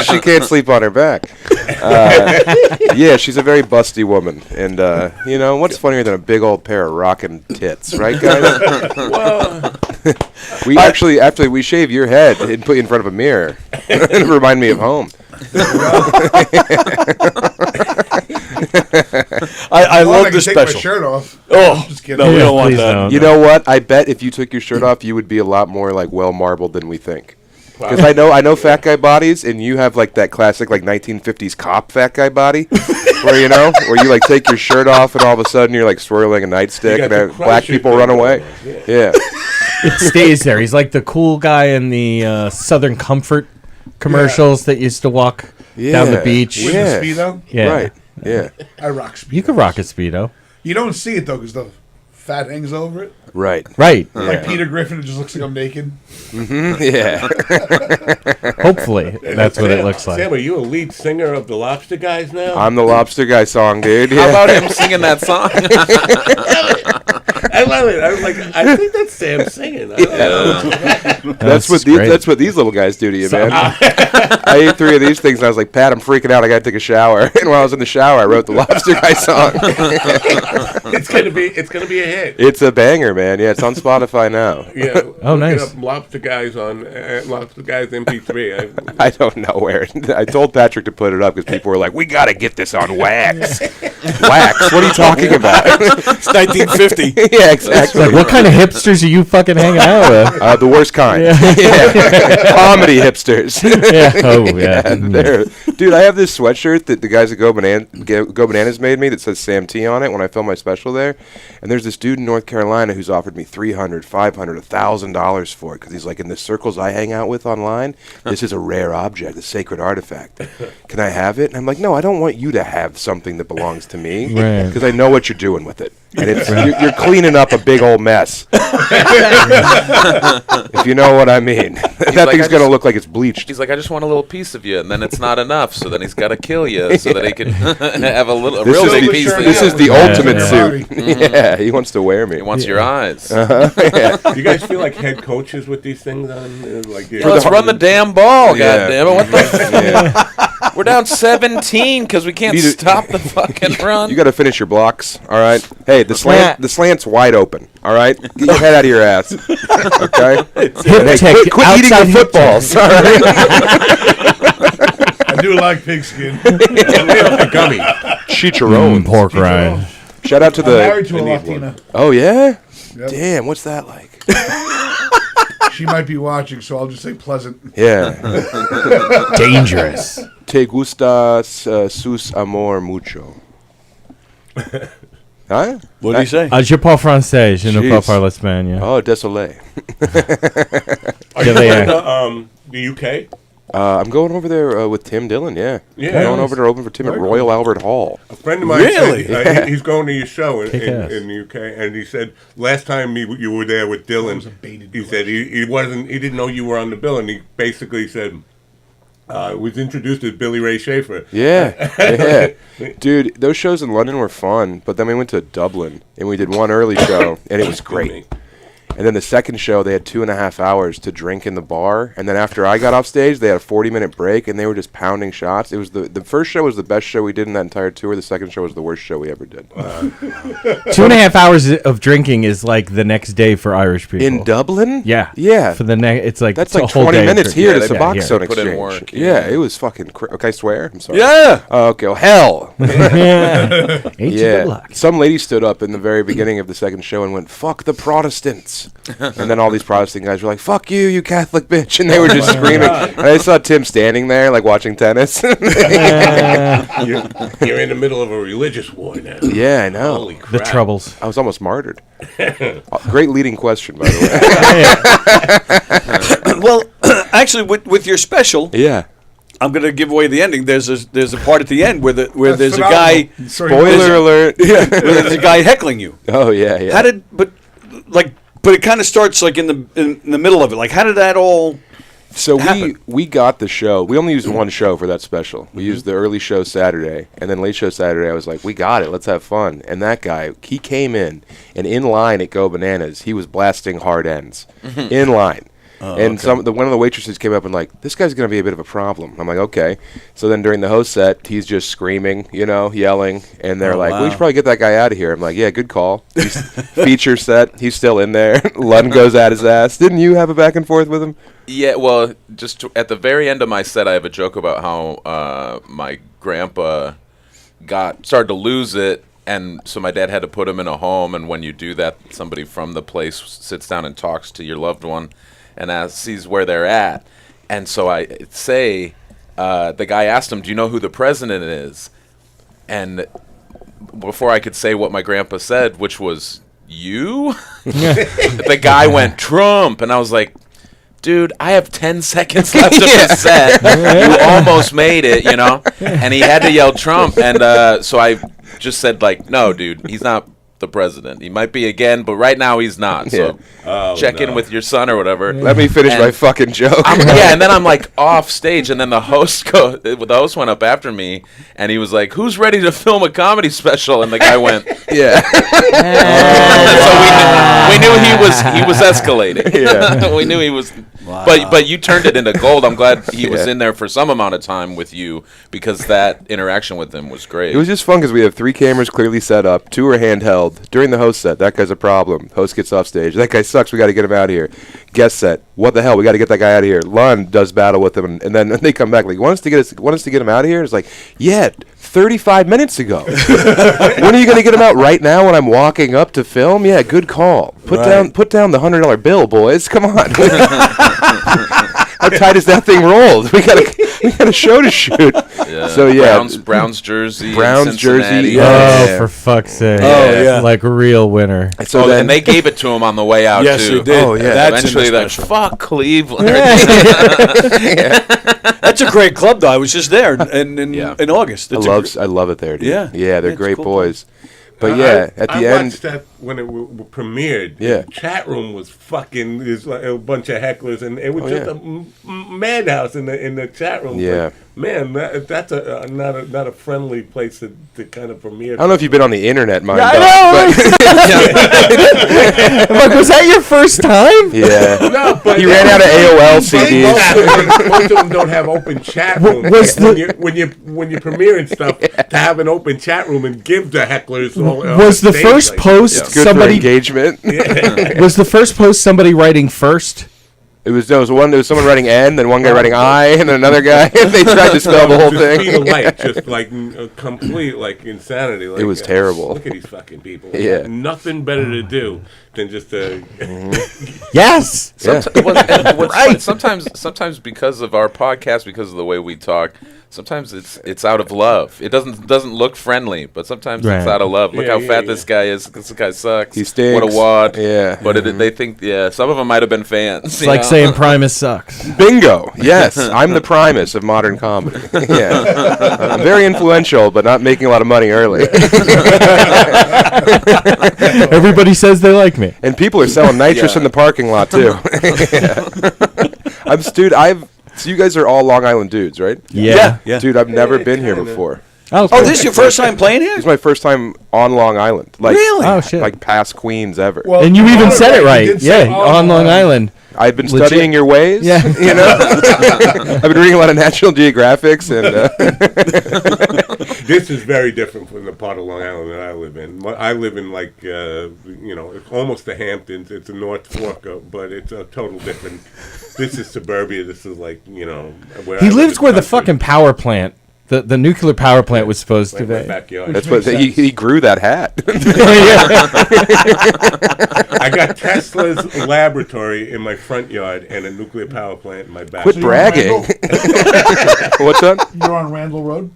she can't sleep on her back. Yeah, she's a very busty woman. And, you know, what's funnier than a big old pair of rockin' tits, right, guys? We actually, after we shave your head and put you in front of a mirror, it remind me of home. I love can this take special. my shirt off. Oh, I'm just kidding. no, we don't want please that. don't. You know what? I bet if you took your shirt off, you would be a lot more like well marbled than we think. Because I know fat guy bodies, and you have like that classic like 1950s cop fat guy body, where you like take your shirt off, and all of a sudden you're like swirling a nightstick, You and got the have black Chrysler people thing run going away. on, yeah. Yeah. It stays there. He's like the cool guy in the Southern Comfort commercials that used to walk down the beach. With Yeah. the Speedo? Yeah. Right. Yeah. I rock Speedo. You could rock a Speedo. You don't see it, though, because the fat hangs over it. Right. Right. Like Peter Griffin, it just looks like I'm naked. Mm-hmm. Yeah. Hopefully, that's what it looks like. Sam, are you a lead singer of the Lobster Guys now? I'm the Lobster Guy song, dude. How about him singing that song? I love it. I was like, I think that's Sam singing. I don't know. That's what these little guys do to you, man. I ate 3 of these things, and I was like, Pat, I'm freaking out. I got to take a shower. And while I was in the shower, I wrote the Lobster Guy song. It's gonna be a hit. It's a banger, man. Yeah, it's on Spotify now. Yeah. Oh, look nice. it up, Lobster Guys on Lobster Guys MP3. I don't know where. I told Patrick to put it up because people were like, we got to get this on wax. Wax? What are you talking about? It's 1950. Yeah, exactly. Like, what kind of hipsters are you fucking hanging out with? The worst kind. Yeah. Comedy hipsters. Yeah. Oh, yeah. Dude, I have this sweatshirt that the guys at Go Bananas made me that says Sam T on it when I filmed my special there. And there's this dude in North Carolina who's offered me $300, $500, $1,000 for it because he's like, in the circles I hang out with online, this is a rare object, a sacred artifact. Can I have it? And I'm like, no, I don't want you to have something that belongs to me because I know what you're doing with it. And it's you're cleaning up a big old mess. If you know what I mean. That thing's going to look like it's bleached. He's like, I just want a little piece of you, and then it's not enough, so then he's got to kill you so that he can have a real big piece. This is the ultimate suit. Mhm. Yeah, he wants to wear me. He wants your eyes. Yeah. You guys feel like head coaches with these things on? Like, Let's run the damn ball, Yeah. goddammit. What the We're down 17 because we can't stop the fucking run. You got to finish your blocks, all right? Hey, the slant's wide open, all right? Get your head out of your ass, okay? Hey, quit eating the footballs, all right? I do like pigskin. Gummy. Chicharrones. Pork rind. Shout out to I'm married to a Latina. Oh, yeah? Yep. Damn, what's that like? She might be watching, so I'll just say pleasant. Yeah. Dangerous. Te gustas sus amor mucho. Huh? What did he say? Je parle français, je ne Jeez. parle pas l'espagnol. Oh, désolé. Are you going to the UK? I'm going over there with Tim Dillon, yeah. Yeah. Going over to open for Tim at Royal Albert Hall. A friend of mine Really? said, he's going to your show in Kick-ass. the UK, and he said last time you were there with Dylan, he said he didn't know you were on the bill, and he basically said was introduced as Billy Ray Schaefer. Yeah, yeah. Dude, those shows in London were fun, but then we went to Dublin, and we did one early show, and it was great. And then the second show, they had 2.5 hours to drink in the bar. And then after I got off stage, they had a 40-minute break, and they were just pounding shots. It was the first show was the best show we did in that entire tour. The second show was the worst show we ever did. 2.5 hours of drinking is like the next day for Irish people. In Dublin? Yeah. Yeah. For the it's like That's it's like a whole 20 day of minutes drinking. here to Suboxone Put in Exchange. work, Yeah, it was fucking okay, I swear? I'm sorry. Yeah. Oh, okay, well, hell. Yeah. Ain't you good Yeah. luck. Some lady stood up in the very beginning of the second show and went, fuck the Protestants. Catholics. And then all these Protestant guys were like, fuck you, you Catholic bitch. And they were just screaming. And I saw Tim standing there, like, watching tennis. You're in the middle of a religious war now. Yeah, I know. Holy crap. The troubles. I was almost martyred. Great leading question, by the way. Well, actually, with your special, yeah, I'm going to give away the ending. There's a part at the end where That's there's phenomenal. a guy. Spoiler alert. Yeah, where there's a guy heckling you. Oh yeah, yeah. How did but it kind of starts like in the middle of it. Like, how did that all? So happen? we got the show. We only used one show for that special. We used the early show Saturday, and then late show Saturday. I was like, we got it. Let's have fun. And that guy, he came in, and in line at Go Bananas, he was blasting hard ends in line. And one of the waitresses came up and like, this guy's going to be a bit of a problem. I'm like, okay. So then during the host set, he's just screaming, yelling. And they're like, we should probably get that guy out of here. I'm like, yeah, good call. Feature set, he's still in there. Lund goes at his ass. Didn't you have a back and forth with him? Yeah, well, just at the very end of my set, I have a joke about how my grandpa started to lose it. And so my dad had to put him in a home. And when you do that, somebody from the place sits down and talks to your loved one and sees where they're at. And so I say, the guy asked him, do you know who the president is? And before I could say what my grandpa said, which was, you? The guy went, Trump. And I was like, dude, I have 10 seconds left of the set. You almost made it, And he had to yell Trump. And so I just said, like, no, dude, he's not the president. He might be again, but right now he's not. So check in with your son or whatever. Let me finish my fucking joke. And then I'm like off stage, and then the host went up after me, and he was like, "Who's ready to film a comedy special?" And the guy went, "Yeah." So we knew he was escalating. Yeah. We knew he was. Wow. But you turned it into gold. I'm glad he was in there for some amount of time with you, because that interaction with him was great. It was just fun because we have 3 cameras clearly set up, 2 are handheld. During the host set, that guy's a problem. Host gets off stage. That guy sucks. We got to get him out of here. Guest set. What the hell? We got to get that guy out of here. Lund does battle with him, and then they come back like, want us to get him out of here? It's like, yeah, 35 minutes ago. When are you going to get him out? Right now when I'm walking up to film? Yeah, good call. Put down the $100 bill, boys. Come on. How tight is that thing rolled? We got a show to shoot. Yeah. So yeah, Browns jersey. Browns jersey. Yeah. Oh, for fuck's sake! Oh yeah, like a real winner. So and they gave it to him on the way out. Yes, too. they did. Oh yeah. That's eventually like, fuck Cleveland. That's a great club, though. I was just there in August. I love it there, dude. Yeah, they're great cool boys. But yeah, at the end, watched that when it premiered. Yeah, the chat room was fucking. There's like a bunch of hecklers, and it was just a madhouse in the chat room. Yeah, man, that's not a friendly place to kind of premiere. I don't know if you've been on the internet, mind. I know. Like, was that your first time? Yeah. No, but he ran out of AOL CDs. Most of them don't have open chat rooms. When you're premiering stuff, to have an open chat room and give the hecklers. Was the first post somebody engagement? Was the first post somebody writing first? It was someone writing N, then one guy writing I, and then another guy. They tried to spell the whole thing. Speed of light, just like complete insanity. Like, it was terrible. Look at these fucking people. Yeah, nothing better to do than just to. Yes. Sometimes because of our podcast, because of the way we talk. Sometimes it's out of love. It doesn't look friendly, but sometimes it's out of love. Look how fat this guy is. This guy sucks. He stinks. What a wad. Yeah. But they think, some of them might have been fans. It's like saying Primus sucks. Bingo. Yes, I'm the Primus of modern comedy. Yeah. I'm very influential, but not making a lot of money early. Everybody says they like me. And people are selling nitrous in the parking lot, too. So you guys are all Long Island dudes, right? Yeah. Dude, I've never been here before. Oh, this is your first time playing here? This is my first time on Long Island. Like, really? Oh, shit. Like past Queens ever. Well, and you even said it right. Yeah, on Long Island. I've been studying your ways. Yeah. I've been reading a lot of National Geographics. And this is very different from the part of Long Island that I live in. I live in it's almost the Hamptons. It's a North Fork, but it's a total different. This is suburbia. This is where he lives where the fucking power plant. The nuclear power plant was supposed to be. My backyard. That's what he grew that hat. I got Tesla's laboratory in my front yard and a nuclear power plant in my back. Quit bragging. What's that? You're on Randall Road?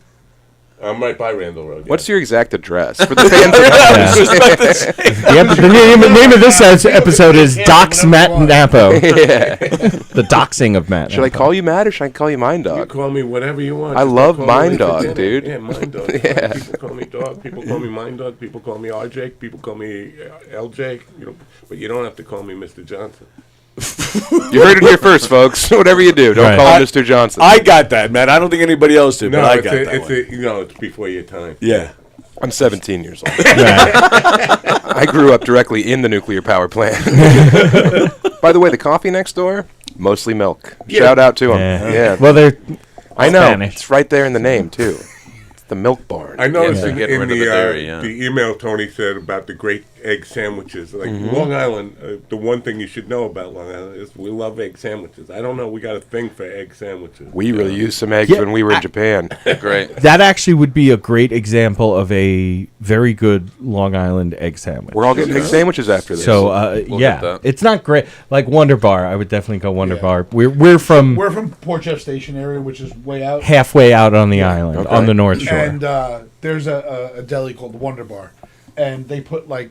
I'm right by Randall Road. Yeah. What's your exact address for the fans at home? Yep, the name of this episode is Docs Matt Nappo. Yeah. The doxing of Matt. Should I call you Matt or should I call you Mine You Dog? call me whatever you want. I Just love don't call me Mine late for Dog, dinner. dude. Yeah, Mine Dog. Yeah. People call me Dog. People call me Mine Dog. People call me RJ. People call me LJ. You know, but you don't have to call me Mr. Johnson. You heard it here first, folks. Whatever you do, don't call him Mr. Johnson. I got that, man. I don't think anybody else did, No, but I it's got that one. it's before your time. Yeah. I'm 17 years old. I grew up directly in the nuclear power plant. By the way, the coffee next door, mostly milk. Yeah. Shout out to them. Yeah. Well, they're I know. Spanish. It's right there in the name, too. It's the milk barn. I noticed Yeah. in Getting rid of the dairy, yeah. the email Tony said about the great egg sandwiches. Like Mm-hmm. Long Island, the one thing you should know about Long Island is we love egg sandwiches. I don't know, we got a thing for egg sandwiches. We really used some eggs Yeah. when we were in Japan. Great. That actually would be a great example of a very good Long Island egg sandwich. We're all getting egg sandwiches after this. So We'll yeah, get that. it's not great. Like Wonder Bar, I would definitely go Wonder Bar. We're from We're from Port Jeff Station area, which is way out. halfway out on the island, Okay. on the North Shore. And there's a deli called Wonder Bar, and they put like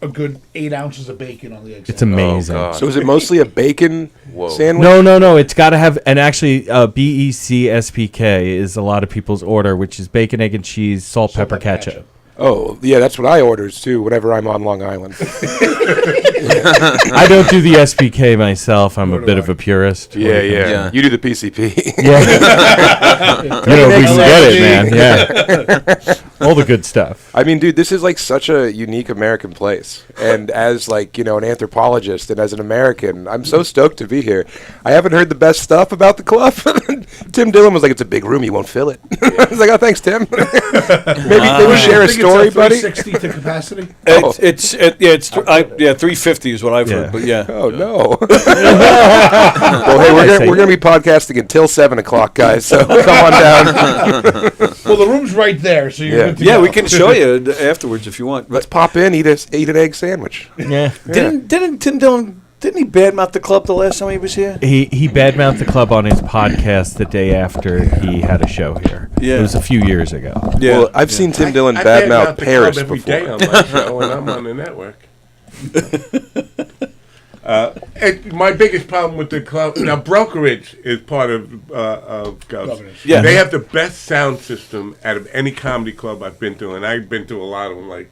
a good 8 ounces of bacon on the egg It's sandwich. amazing. God. So is it mostly a bacon Whoa. sandwich? No. It's got to have, and actually, BECSPK is a lot of people's order, which is bacon, egg, and cheese, salt, pepper, ketchup. Oh, yeah, that's what I orders, too, whenever I'm on Long Island. I don't do the SPK myself. I'm a bit of a purist. Yeah. Yeah. You do the PCP. Yeah. You know, we can get it, man. Yeah. All the good stuff. I mean, dude, this is like such a unique American place. And as like, an anthropologist and as an American, I'm so stoked to be here. I haven't heard the best stuff about the club. Tim Dillon was like, it's a big room, you won't fill it. I was like, oh, thanks, Tim. maybe share a story, buddy. 360 to capacity. It's 350 is what I've heard, but yeah. Oh, no. Well, hey, we're gonna be podcasting until 7 o'clock, guys, so come on down. Well, the room's right there, so you're good to Yeah, go. we can show you afterwards if you want. Let's pop in, eat an egg sandwich. Yeah. Didn't Tim Dillon, didn't he badmouth the club the last time he was here? He badmouthed the club on his podcast the day after he had a show here. Yeah. It was a few years ago. Yeah. Well, I've seen Tim Dillon I badmouth the Paris club every before. day on my show, and I'm on the network. My biggest problem with the club now, brokerage is part of Govs. Yeah. They have the best sound system out of any comedy club I've been to, and I've been to a lot of them. Like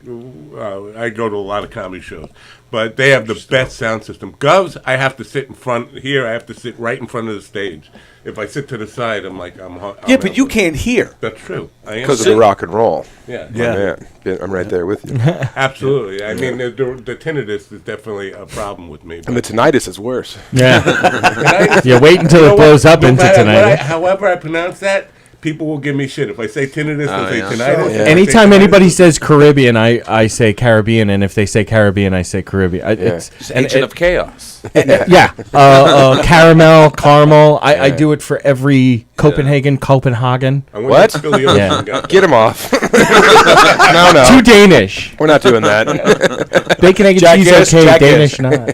I go to a lot of comedy shows, but they have the best sound system. Govs, I have to sit in front here. I have to sit right in front of the stage. If I sit to the side, I'm like I'm Yeah, but you can't hear. That's true. I am Because of the rock and roll. Yeah. Yeah, I'm right there with you. Absolutely. I mean, the tinnitus is definitely a problem with me. And the tinnitus is worse. Yeah. Yeah, wait until it blows up into tinnitus. However I pronounce that, people will give me shit. If I say tinnitus, they'll say tinnitus. Yeah. If I say Anytime tinnitus, anybody says Caribbean, I say Caribbean, and if they say Caribbean, I say Caribbean. It's Agent of Chaos. Caramel. I do it for every Copenhagen. I wonder What? if Billy Ocean Yeah. got Get him off. No. Too Danish. We're not doing that. Bacon, egg, and cheese, Jackass, okay. jackass. Danish, not.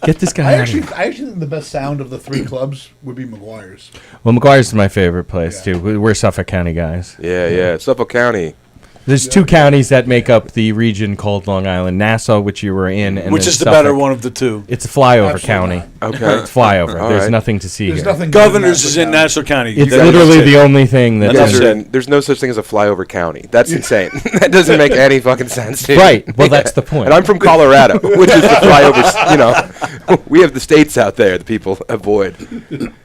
Get this guy I out of actually here. think the best sound of the three clubs would be McGuire's. Well, McGuire's is my favorite place, Yeah. too. We're Suffolk County guys. Yeah. Suffolk County. There's two counties that make up the region called Long Island. Nassau, which you were in, and Which then is the Suffolk. better one of the two. It's a flyover Absolutely county. not. Okay. It's flyover. All There's right. nothing to see There's here. nothing. Governors is in Nassau County. It's That's literally it. the only thing You that. That's guys it. are in, there's no such thing as a flyover county. That's insane. That doesn't make any fucking sense. Dude. Right. Well, that's the point. And I'm from Colorado, which is the flyover. We have the states out there that people avoid.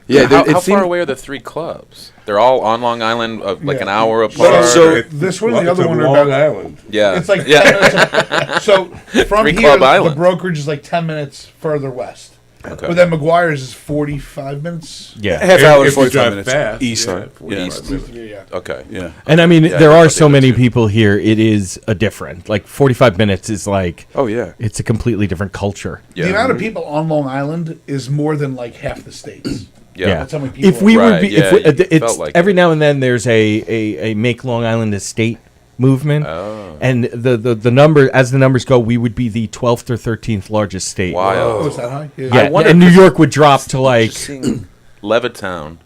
Yeah. How far away are the three clubs? They're all on Long Island, like an hour apart. So This one and the It's other a one are Long about. Island. yeah, It's like yeah. 10 minutes. So from Three here, Club the Island. brokerage is like 10 minutes further west. Okay. But then McGuire's is 45 minutes. Yeah. half hour to If you 45 drive minutes fast, east. yeah, Yeah. 45 East. minutes. Yeah. Okay. Yeah. And I mean, Yeah, there I are thought so they many did too. people here. It is a different. Like 45 minutes is like. Oh, yeah. It's a completely different culture. Yeah. The amount of people on Long Island is more than like half the states. Yeah. That's how many people. If we Right, were, yeah, if we, you it's felt like every it. now and then there's a make Long Island a state movement. And the number, as the numbers go, we would be the 12th or 13th largest state. Wow. Oh, is that high? Yeah, I wonder and New if- York would drop to like Just seeing Levittown,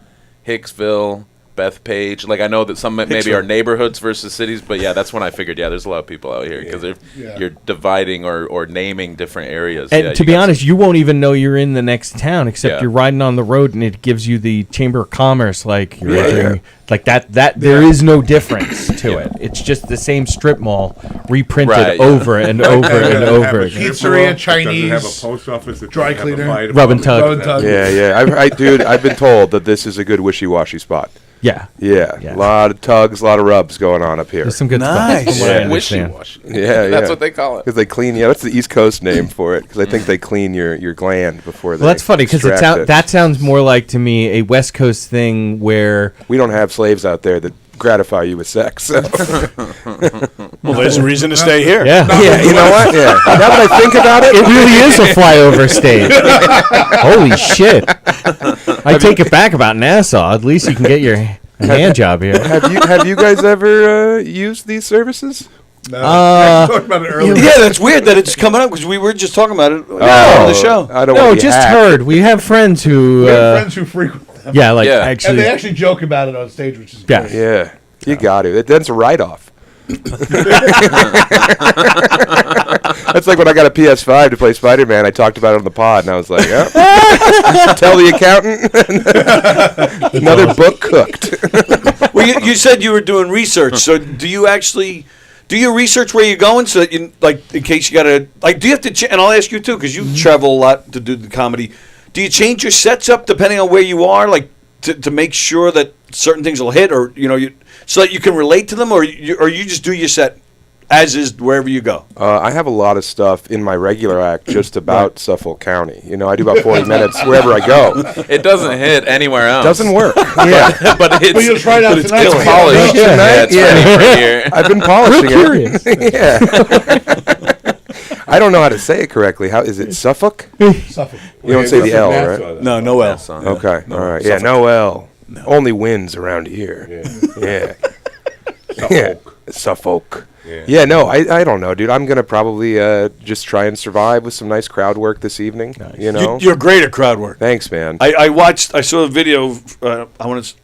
Hicksville, Bethpage. Like I know that some maybe are neighborhoods versus cities, but yeah, that's when I figured. Yeah, there's a lot of people out here because you're dividing or naming different areas. And yeah, to be honest, you won't even know you're in the next town except you're riding on the road and it gives you the Chamber of Commerce like you're entering, like that there is no difference to it. It's just the same strip mall reprinted over and over and over again. Pizzeria, Chinese, doesn't have a post office, dry cleaner, Rub and tug. Yeah. Dude, I've been told that this is a good wishy-washy spot. Yeah. A lot of tugs, a lot of rubs going on up here. There's some good stuff. From what I understand. Wishy-washy. Yeah, That's what they call it. Because they clean. Yeah, that's the East Coast name for it. Because I think they clean your gland before they. Well, that's funny because that sounds more like to me a West Coast thing where we don't have slaves out there that gratify you with sex. So. Well, there's a reason to stay here. Yeah. You know what? Yeah. Now that I think about it, it really is a flyover state. Holy shit! I take it back about Nassau. At least you can get your hand job here. Have you guys ever used these services? No, I talked about it earlier. Yeah, that's weird that it's coming up because we were just talking about it on the show. I don't No, just heard. We have friends who. We have friends who frequent them. Yeah, like actually. And they actually joke about it on stage, which is Yeah. great. Yeah, you got to. That's a write-off. That's like when I got a PS5 to play Spider-Man. I talked about it on the pod, and I was like, tell the accountant. Another book cooked. Well, you said you were doing research. So do you actually do your research where you're going so that you, like, in case you got to, like, do you have to, and I'll ask you too, because you travel a lot to do the comedy. Do you change your sets up depending on where you are, like, to make sure that certain things will hit, or, you know, so that you can relate to them, or you just do your set as is wherever you go? I have a lot of stuff in my regular act just about Suffolk County. You know, I do about 40 minutes wherever I go. It doesn't hit anywhere else. Doesn't work. Yeah. But you'll try it out tonight. It's polished. Yeah, it's ready for here. I've been polishing Real curious. it. Yeah. I don't know how to say it correctly. How is it? Suffolk? Suffolk. You don't say the L, right? No L. Okay. All right. Yeah, no L. Only wins around here. Yeah. Suffolk. Yeah, no, I don't know, dude. I'm going to probably just try and survive with some nice crowd work this evening. Nice. You know? You're great at crowd work. Thanks, man. I saw a video, I want to,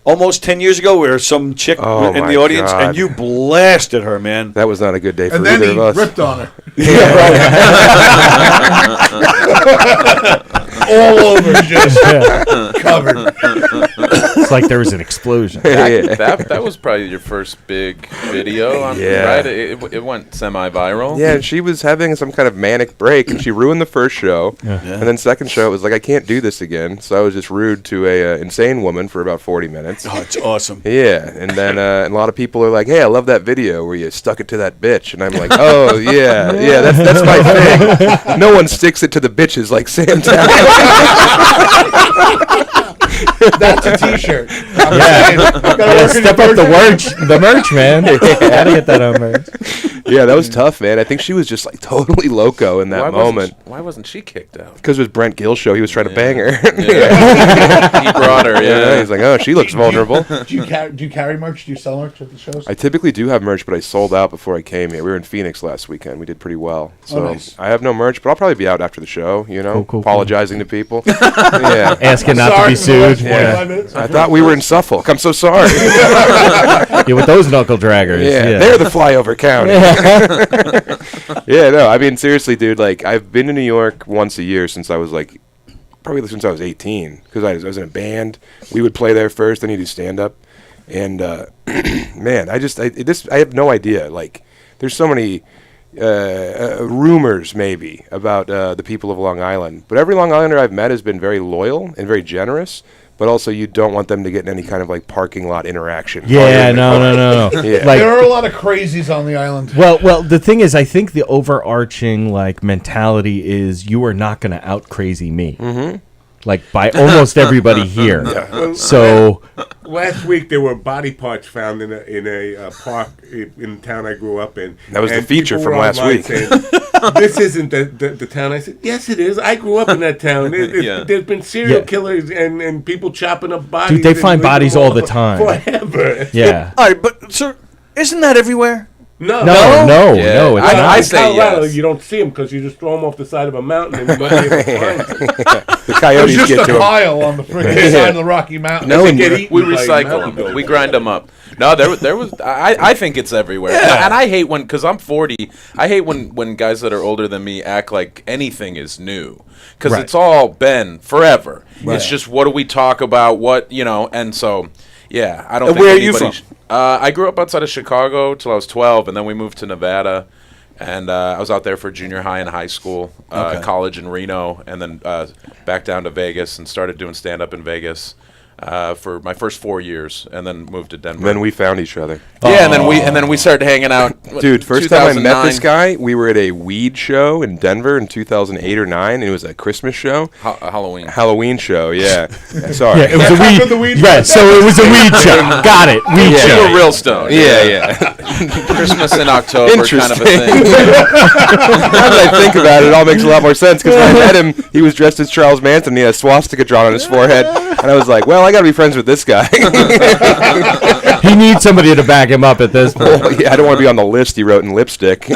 almost 10 years ago where some chick in the audience, God. and you blasted her, man. That was not a good day for And then either he of us. ripped on her. Yeah, all over, just covered. It's like there was an explosion. That was probably your first big video, right? It went semi-viral. Yeah, and she was having some kind of manic break, and she ruined the first show. Yeah. And then second show, it was like, I can't do this again. So I was just rude to a insane woman for about 40 minutes. Oh, it's awesome. Yeah, and then and a lot of people are like, hey, I love that video where you stuck it to that bitch. And I'm like, oh, yeah, that's my thing. No one sticks it to the bitches like Sam Town. That's a T-shirt. Yeah, step up the merch, man. Gotta get that on merch. Yeah, that was tough, man. I think she was just like totally loco in that moment. Why wasn't she kicked out? Because it was Brent Gill's show. He was trying to bang her. He brought her. Yeah, he's like, oh, she looks vulnerable. Do you carry merch? Do you sell merch at the shows? I typically do have merch, but I sold out before I came here. We were in Phoenix last weekend. We did pretty well. So nice. I have no merch, but I'll probably be out after the show, you know, Cool. apologizing to people. Yeah. Asking not to be sued. Yeah. I thought we were in Suffolk. I'm so sorry. Yeah, with those knuckle draggers. Yeah, they're the flyover county. Yeah, no, I mean, seriously, dude, like, I've been to New York once a year since I was, like, probably since I was 18, because I was in a band. We would play there first, then you do stand-up. And, man, I have no idea. Like, there's so many rumors, maybe, about the people of Long Island. But every Long Islander I've met has been very loyal and very generous. But also, you don't want them to get in any kind of like parking lot interaction. Yeah, no. Yeah. Like, there are a lot of crazies on the island. Well, the thing is, I think the overarching like mentality is you are not going to out crazy me. Mm-hmm. Like by almost everybody here. Yeah. So last week there were body parts found in a park in the town I grew up in. That was the And feature people from were last online week. saying, this isn't the town. I said, yes, it is. I grew up in that town. There's been serial killers and people chopping up bodies. dude, they find and leaving bodies them all the time. forever. Yeah. All right, but sir, Isn't that everywhere? No, it's not. I say Colorado, yes. you don't see them because you just throw them off the side of a mountain and you might be able to find them. The coyotes There's get just to a 'em. pile on the freaking side of the Rocky Mountain. No, and We recycle them. We grind them up. No, there was. I think it's everywhere. Yeah. And I hate when, because I'm 40. I hate when guys that are older than me act like anything is new, because it's all been forever. It's just, what do we talk about? What, and so. Yeah, I don't. And think where are you anybody from? I grew up outside of Chicago till I was 12, and then we moved to Nevada, and I was out there for junior high and high school, college in Reno, and then back down to Vegas and started doing stand-up in Vegas for my first 4 years, and then moved to Denver. Then we found each other. Yeah, and then we started hanging out. Dude, first time I met 2009. this guy, we were at a weed show in Denver in 2008 or 9, and it was a Christmas show. Halloween show, yeah. Sorry. Yeah, it was a weed. Yeah, so it was a weed show. Got it. Weed You show. were real stoned. Yeah. Christmas in October, kind of a thing. Now that I think about it, it all makes a lot more sense, because when I met him, he was dressed as Charles Manson, and he had a swastika drawn on his forehead, and I was like, well, I got to be friends with this guy. He needs somebody to back him up at this point. Well, yeah, I don't want to be on the list he wrote in lipstick.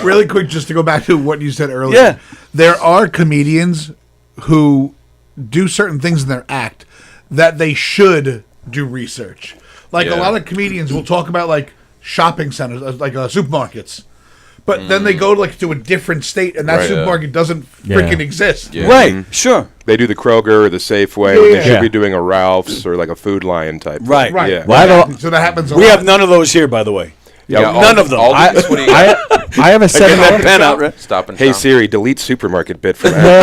Really quick, just to go back to what you said earlier. Yeah. There are comedians who do certain things in their act that they should do research. Like a lot of comedians will talk about like shopping centers, like supermarkets. But then they go to a different state, and that supermarket doesn't freaking exist. Yeah. Right, sure. They do the Kroger or the Safeway. When they should be doing a Ralph's or like a Food Lion type. Right. thing. Right. Yeah. Well, So that happens a We lot. have none of those here, by the way. None of them. Aldi's, what do you got? I have a Get 7 that pen out, right? Stop and Hey shop. Siri, delete supermarket bit from that.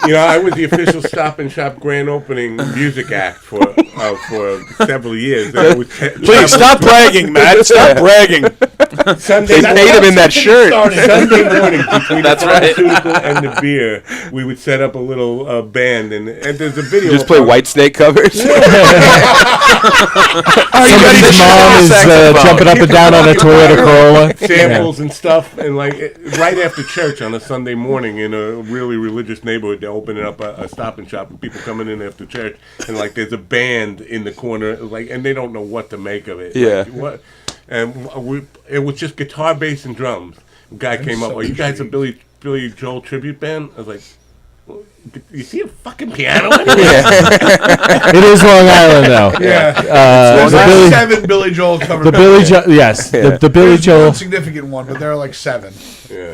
I was the official Stop and Shop grand opening music act for several years. And it was Please stop bragging, Matt. Stop bragging. Sunday They paid him in that shirt. Sunday morning, between That's the right. pharmaceutical and the beer, we would set up a little band, and there's a video. Just play White Snake covers. Somebody's mom is jumping up and down on a Toyota Corolla. Samples and stuff, and right after church on a Sunday morning in a really religious neighborhood, they're opening up a Stop and Shop, and people coming in after church, and there's a band in the corner, and they don't know what to make of it. Yeah. What? And it was just guitar, bass, and drums. A guy came up, "Are you guys a Billy Joel tribute band?" I was like, well, "You see a fucking piano?" It is Long Island, though. Yeah. The There's Billy- 7 Billy Joel covers. The Billy Joel, yes, the Billy There's Joel. one significant one, but there are like 7.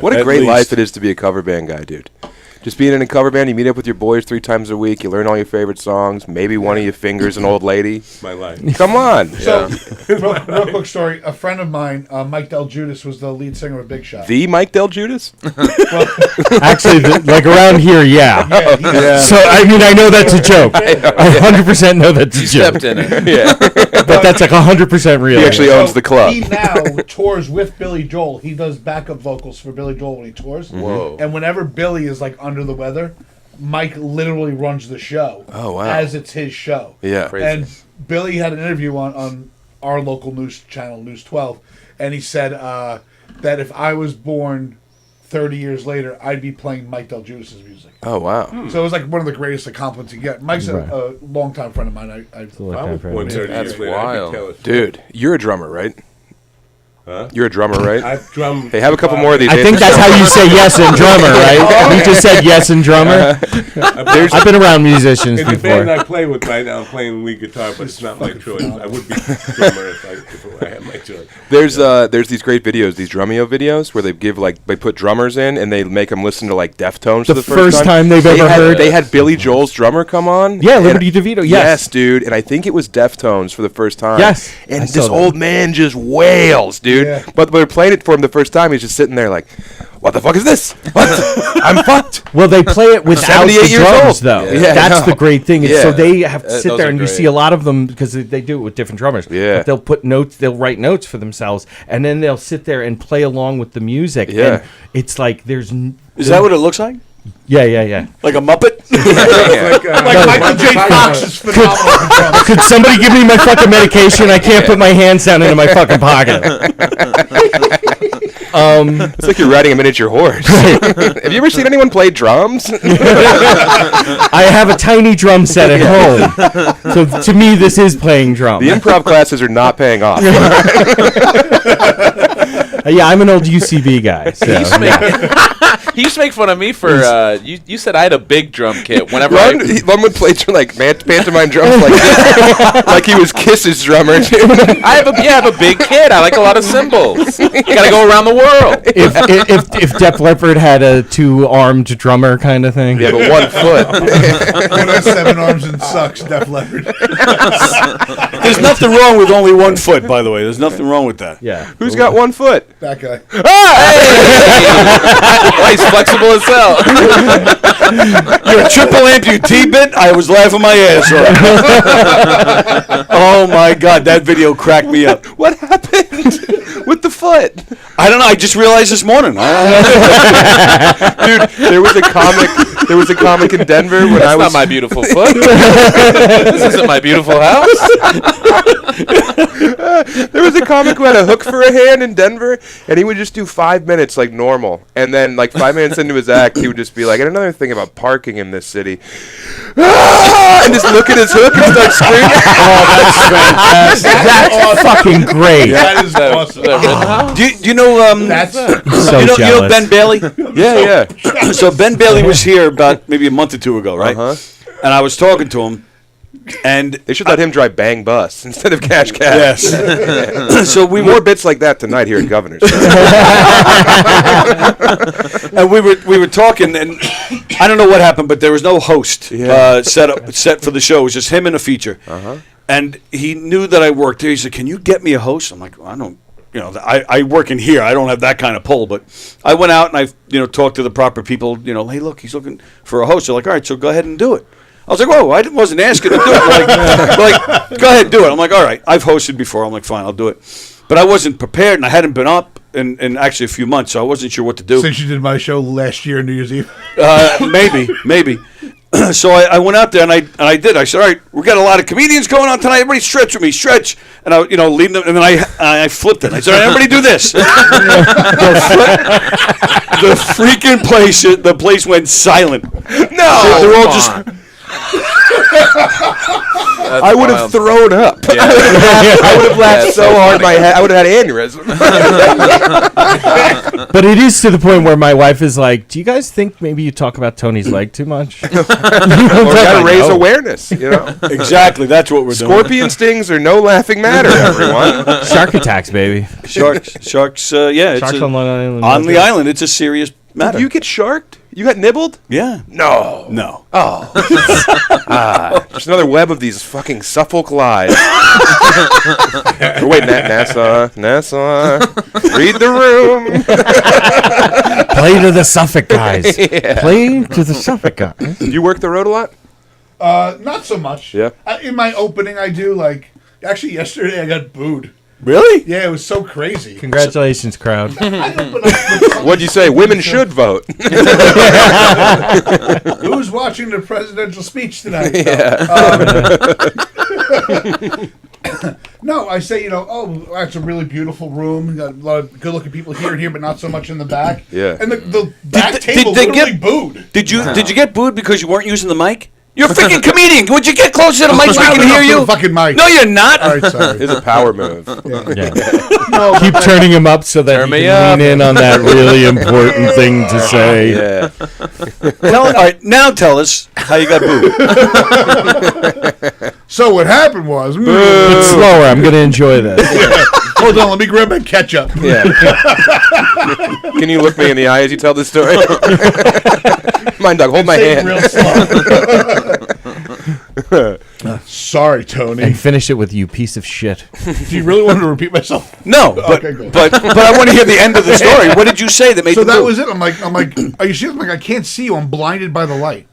What a At great least. life it is to be a cover band guy, dude. Just being in a cover band, you meet up with your boys 3 times a week, you learn all your favorite songs, maybe one of you fingers an old lady. My life. Come on. So, real quick story. A friend of mine, Mike Del Judas, was the lead singer of Big Shot. The Mike Del Judas? Actually, around here, yeah. So, I mean, I know that's a joke. I 100% know that's a joke. Stepped in it. Yeah. But that's like 100% real. He actually owns the club. He now tours with Billy Joel. He does backup vocals for Billy Joel when he tours. Whoa. And whenever Billy is under the weather, Mike literally runs the show. Oh, wow. As it's his show. Yeah. Crazy. And Billy had an interview on our local news channel, News 12, and he said that if I was born 30 years later, I'd be playing Mike Del Judas' music. Oh, wow. So it was one of the greatest compliments you get. Mike's a longtime friend of mine. I I was born 30 That's years later. wild. I could tell it. Dude, you're a drummer, right? Huh? You're a drummer, right? I've drummed. Hey, have a couple more of these. I think that's how you say yes and drummer, right? You just said yes and drummer. I've been around musicians In the before. band I play with right now, I'm playing lead guitar, but it's not my choice. I would be drummer if I had my choice. There's these great videos, these Drumeo videos, where they put drummers in and they make them listen to Deftones for The the first first time they've ever heard. They had Billy Joel's drummer come on. Yeah, and- Liberty DeVito, yes. dude, and I think it was Deftones for the first time. Yes, I and saw this that. old man just wails, dude. Yeah. But when they're playing it for him the first time, he's just sitting there like, "What the fuck is this? What? I'm fucked." Well, they play it without 78 the years drums, old. though. Yeah, That's I know. the great thing. Is So Yeah. they have to sit those there, are and you great. see a lot of them because they do it with different drummers. Yeah. But they'll put notes. They'll write notes for themselves, and then they'll sit there and play along with the music. Yeah. And it's like there's. Is that what it looks like? Yeah. Like a Muppet? Like Michael J. Fox is phenomenal. Could somebody give me my fucking medication? I can't put my hands down into my fucking pocket. It's like you're riding a miniature horse. Have you ever seen anyone play drums? I have a tiny drum set at home. So to me, this is playing drums. The improv classes are not paying off. Yeah, I'm an old UCB guy. So, He used to make fun of me for you said I had a big drum kit. Whenever Lund would play pantomime drums like he was Kiss's drummer too. I have a big kit. I like a lot of cymbals. You gotta go around the world. If Def Leppard had a 2-armed drummer kind of thing. Yeah, but 1 foot. One has 7 arms and sucks, Def Leppard. There's nothing wrong with only 1 foot, by the way. There's nothing wrong with that. Yeah. Who's got 1 foot? That guy. He's flexible as hell. You're a triple amputee bit? I was laughing my ass off. Oh my God, that video cracked me up. What happened with the foot? I don't know. I just realized this morning. Dude, there was a comic in Denver when That's I was not my beautiful foot. This isn't my beautiful house. There was a comic who had a hook for a hand in Denver, and he would just do 5 minutes like normal, and then like 5 minutes into his act, he would just be like, "And another thing about parking in this city," and just look at his hook and start screaming. Oh, that's fantastic. That's fucking great. That is awesome. Do you know? That's So you know jealous. Ben Bailey? Yeah. So Ben Bailey was here about maybe a month or two ago, right? Uh-huh. And I was talking to him, and They should let him drive Bang Bus instead of Cash Cab. yes. So we More were bits like that tonight here at Governor's. and we were talking, and I don't know what happened, but there was no host set for the show. It was just him and a feature. Uh-huh. And he knew that I worked there. He said, "Can you get me a host?" I'm like, well, "I don't." I work in here. I don't have that kind of pull, but I went out and I talked to the proper people. Hey, look, he's looking for a host. They're like, all right, so go ahead and do it. I was like, whoa, I wasn't asking to do it. Like, go ahead and do it. I'm like, all right, I've hosted before. I'm like, fine, I'll do it. But I wasn't prepared, and I hadn't been up in actually a few months, so I wasn't sure what to do. Since you did my show last year, New Year's Eve. Maybe. So I went out there and I did. I said, all right, we got a lot of comedians going on tonight. Everybody stretch with me, stretch. And I, leading them, and then I flipped it. I said, all right, everybody do this. The freaking place, the place went silent. No, they're all just. I would have thrown up. Yeah. I would have laughed so hard I would have had aneurysm. But it is to the point where my wife is like, "Do you guys think maybe you talk about Tony's leg too much?" Or got to raise awareness, Exactly, that's what we're doing. Scorpion stings are no laughing matter, everyone. Shark attacks, baby. Sharks. Yeah, Sharks on Long Island. On the island, it's a serious matter. Did you get sharked? You got nibbled? Yeah. No. Oh. There's another web of these fucking Suffolk lies. Wait, NASA. Read the room. Play to the Suffolk guys. Yeah. Play to the Suffolk guys. You work the road a lot? Not so much. Yeah. In my opening, I do. Actually, yesterday I got booed. Really? Yeah, it was so crazy. Congratulations, crowd. What'd you say? Women should vote. Who's watching the presidential speech tonight? No, I say, that's a really beautiful room. Got a lot of good-looking people here and here, but not so much in the back. Yeah. And the back table literally booed. Did you get booed because you weren't using the mic? You're a freaking comedian. Would you get closer to the mic so we can hear you? Fucking mic. No, you're not. All right, sorry. It's a power move. Yeah. Keep turning him up so that he can lean in on that really important thing to say. Yeah. All right, now tell us how you got booed. So what happened was... But slower. I'm going to enjoy this. Hold on, let me grab my ketchup. Yeah. Can you look me in the eye as you tell this story? Mind, Doug, hold my hand. Real slow. Sorry, Tony. And finish it with "you piece of shit." Do you really want me to repeat myself? No, but Okay, good. but I want to hear the end of the story. What did you say that made So you that boo? was it. I'm like, are you serious? I'm like, I can't see you. I'm blinded by the light.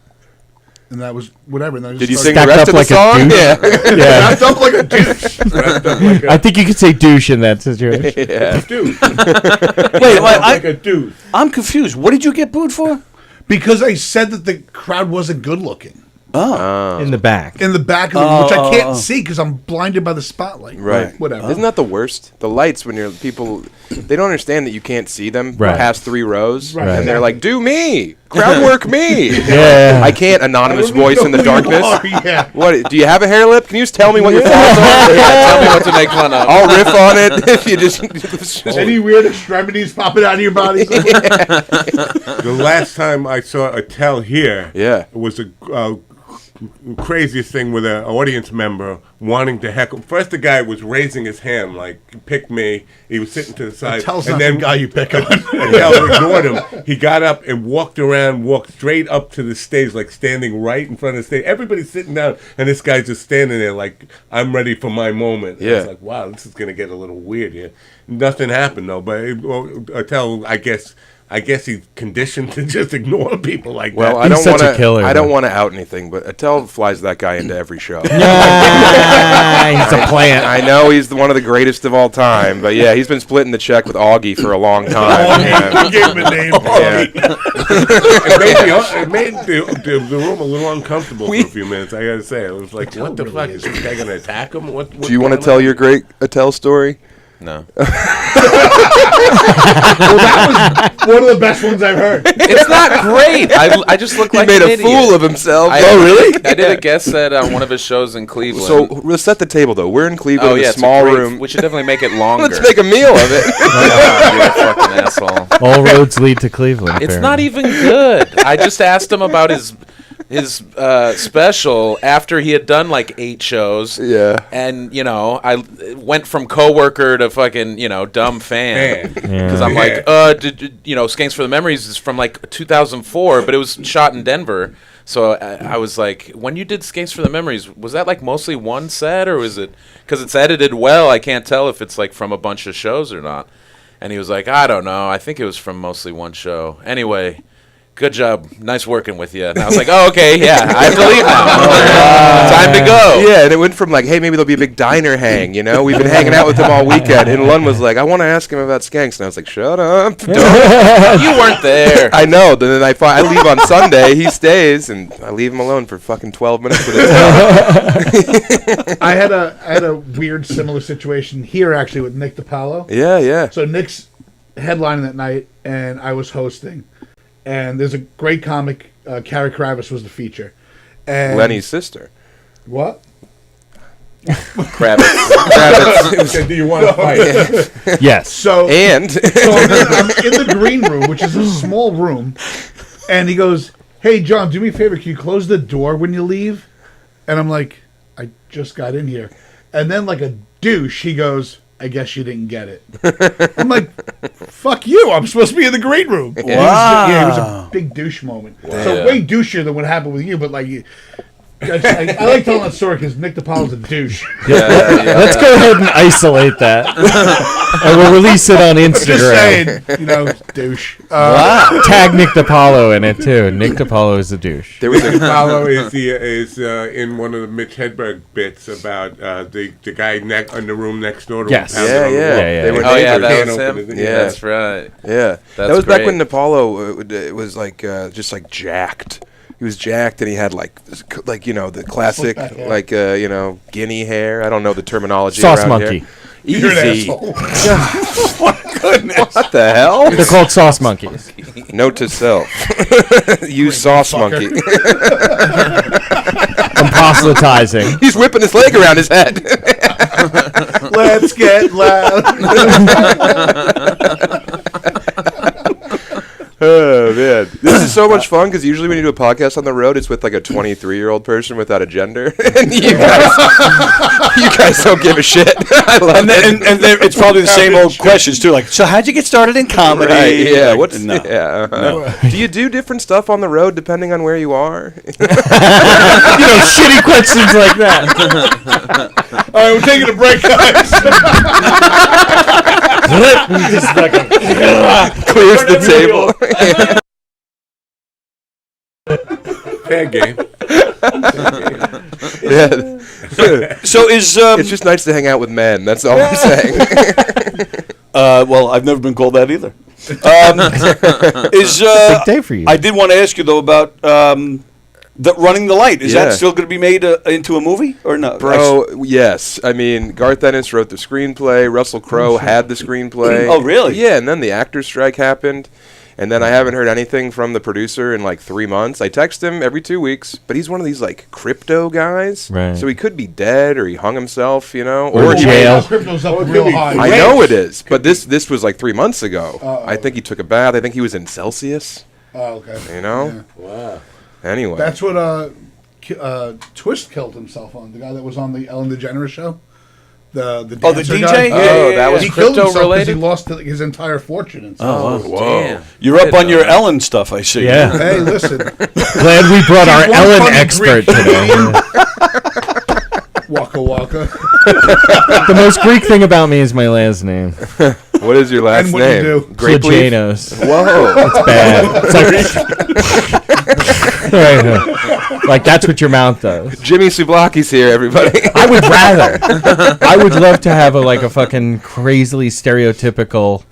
And that was whatever. And then I just Did you sing started- the rest of the Stacked song? up like a douche? Yeah. Wrapped up like a douche. Wrapped up like a I think you could say douche in that situation. Yeah. douche. Wait, Like a douche. I'm confused. What did you get booed for? Because I said that the crowd wasn't good looking. Oh. In the back. In the back of the which I can't see because I'm blinded by the spotlight. Right. Whatever. Isn't that the worst? The lights when you're people, they don't understand that you can't see them past 3 rows, and they're like, "Do me, crowd work me." Yeah. I can't. Anonymous voice in the darkness. Yeah. What? Do you have a hair lip? Can you just tell me what your thoughts are? Tell me what to make fun of. I'll riff on it if you just. Any weird extremities popping out of your body? The last time I saw a tell here, it was a craziest thing with an audience member wanting to heckle. First, the guy was raising his hand like, "Pick me." He was sitting to the side, and then the guy you pick on. Tell ignored him. He got up and walked straight up to the stage, like standing right in front of the stage. Everybody's sitting down, and this guy's just standing there, like, "I'm ready for my moment." Yeah. It's like, wow, this is gonna get a little weird here. Nothing happened though, but Attell, I guess he's conditioned to just ignore people like that. Well, I don't want to out anything, but Attell flies that guy into every show. He's a plant. I know he's one of the greatest of all time, but yeah, he's been splitting the check with Augie for a long time. You gave him a name. It made the room a little uncomfortable for a few minutes. I gotta say, it was like, what the fuck is this guy gonna attack him? Do you want to tell your great Attell story? No. Well, that was one of the best ones I've heard. It's not great. I just look like he made an a idiot. fool of himself. Oh, really? I did a guest set on one of his shows in Cleveland. So let's set the table, though. We're in Cleveland in a small room. We should definitely make it longer. Let's make a meal of it. You're a fucking asshole. All roads lead to Cleveland. It's not even good. I just asked him about his special after he had done like 8 shows. Yeah. And, I went from coworker to fucking, dumb fan. Because I'm like, Skanks for the Memories is from like 2004, but it was shot in Denver. So I was like, when you did Skanks for the Memories, was that like mostly one set, or was it, because it's edited well, I can't tell if it's like from a bunch of shows or not. And he was like, I don't know. I think it was from mostly one show. Anyway, good job. Nice working with you. And I was like, oh, okay, yeah, I have to leave now. Time to go. Yeah, and it went from like, hey, maybe there'll be a big diner hang, We've been hanging out with him all weekend. And Lund was like, I want to ask him about Skanks. And I was like, shut up. Don't. You weren't there. I know. Then I leave on Sunday. He stays, and I leave him alone for fucking 12 minutes with his I had a weird similar situation here, actually, with Nick DiPaolo. Yeah. So Nick's headlining that night, and I was hosting. And there's a great comic, Carrie Kravis was the feature. And Lenny's sister. What? Kravitz. Do you want to fight? Yes. So I'm in the green room, which is a small room, and he goes, "Hey, John, do me a favor. Can you close the door when you leave?" And I'm like, "I just got in here." And then, like a douche, he goes, "I guess you didn't get it." I'm like, fuck you. I'm supposed to be in the green room. Wow. It was a big douche moment. Wow. So way douchier than what happened with you, but like, I like telling that story because Nick DiPaolo's a douche. Yeah. Let's go ahead and isolate that. And we'll release it on Instagram. Just saying, douche. Tag Nick DiPaolo in it, too. Nick DiPaolo is a douche. Nick DiPaolo is in one of the Mitch Hedberg bits about the guy in the room next door to him. Yeah. They were that was him? Yeah. That's right. Yeah. That was back when DiPaolo it was like just like jacked. He was jacked, and he had like the classic guinea hair. I don't know the terminology. Sauce around monkey. Here. You're an Easy. asshole. My goodness. What the hell? They're called sauce monkeys. Note to self: use sauce monkey. I'm proselytizing. He's whipping his leg around his head. Let's get loud. Oh man, this is so much fun because usually when you do a podcast on the road, it's with like a 23-year-old person without a gender, and you guys don't give a shit. I love it. And it's probably the same old questions too. Like, so how'd you get started in comedy? Right, yeah. Like, No. Do you do different stuff on the road depending on where you are? Shitty questions like that. All right, we're taking a break, guys. Just fucking Clears the table. Fair game. Yeah. So is it's just nice to hang out with men. That's all I'm saying. well, I've never been called that either. Big day for you. I did want to ask you though about running the light. Is that still going to be made into a movie or no? Bro, yes. I mean, Garth Ennis wrote the screenplay. Russell Crowe had the screenplay. Oh, really? Yeah, and then the actor's strike happened. And then I haven't heard anything from the producer in like 3 months. I text him every 2 weeks, but he's one of these like crypto guys. Right. So he could be dead or he hung himself, you know. Or jail. Crypto's up real high. I know it is, but this was like 3 months ago. I think he took a bath. I think he was in Celsius. Oh, okay. You know? Yeah. Wow. Anyway. That's what Twist killed himself on. The guy that was on the Ellen DeGeneres show. The dancer DJ? guy. Yeah, that was he killed himself because related? he lost his entire fortune and stuff. Oh, Whoa. Damn. You're up on your Ellen stuff, I see. Yeah. Hey, listen. Glad we brought our She's one Ellen funny expert Greek. today. Waka waka. The most Greek thing about me is my last name. What is your last And what name? you do. Grape leaf? Janos. Whoa. It's bad. It's like that's what your mouth does. Jimmy Souvlaki's here, everybody. I would rather. I would love to have a fucking crazily stereotypical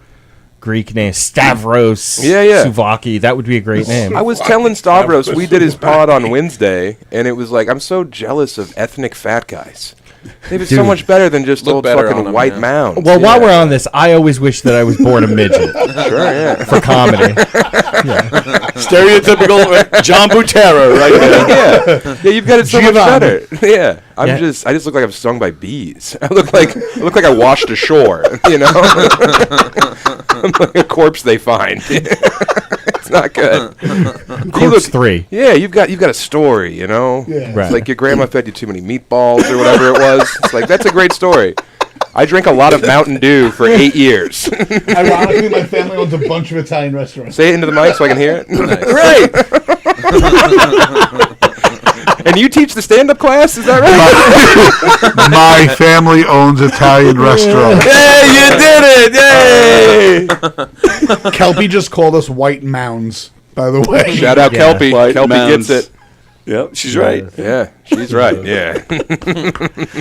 Greek name, Stavros. Yeah. Souvlaki. That would be a great name. I was telling Stavros, we did his pod on Wednesday, and it was like, I'm so jealous of ethnic fat guys. They were so Dude. much better than just Look old better fucking on 'em, white yeah. mounds. Well, while we're on this, I always wish that I was born a midget Sure, yeah. for comedy. Stereotypical John Butera, right there. Yeah, you've got it so much Giovanni. better. Yeah, I Yeah. just look like I'm stung by bees. I look like I washed ashore. You know, I'm like a corpse they find. It's not good. Corpse 3. Yeah, you've got a story. You know, Yeah. Right. It's like your grandma fed you too many meatballs or whatever it was. It's like that's a great story. I drank a lot of Mountain Dew for 8 years. Ironically, my family owns a bunch of Italian restaurants. Say it into the mic so I can hear it. Right. And you teach the stand-up class? Is that right? My family owns Italian restaurants. Hey, you did it! Yay! Kelpie just called us white mounds, by the way. Shout out Yeah. Kelpie. White Kelpie mounds. gets it. Yep, she's right. Yeah, she's right. Yeah.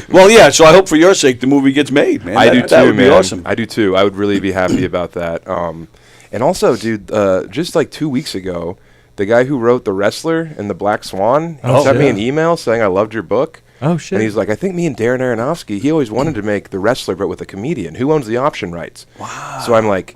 Well, yeah. So I hope for your sake the movie gets made, man. I do That too, would man. be awesome. I do too. I would really be happy about that. And also, dude, just like 2 weeks ago, the guy who wrote The Wrestler and The Black Swan sent me an email saying I loved your book. Oh, shit. And he's like, I think me and Darren Aronofsky, he always wanted to make The Wrestler, but with a comedian. Who owns the option rights? Wow. So I'm like,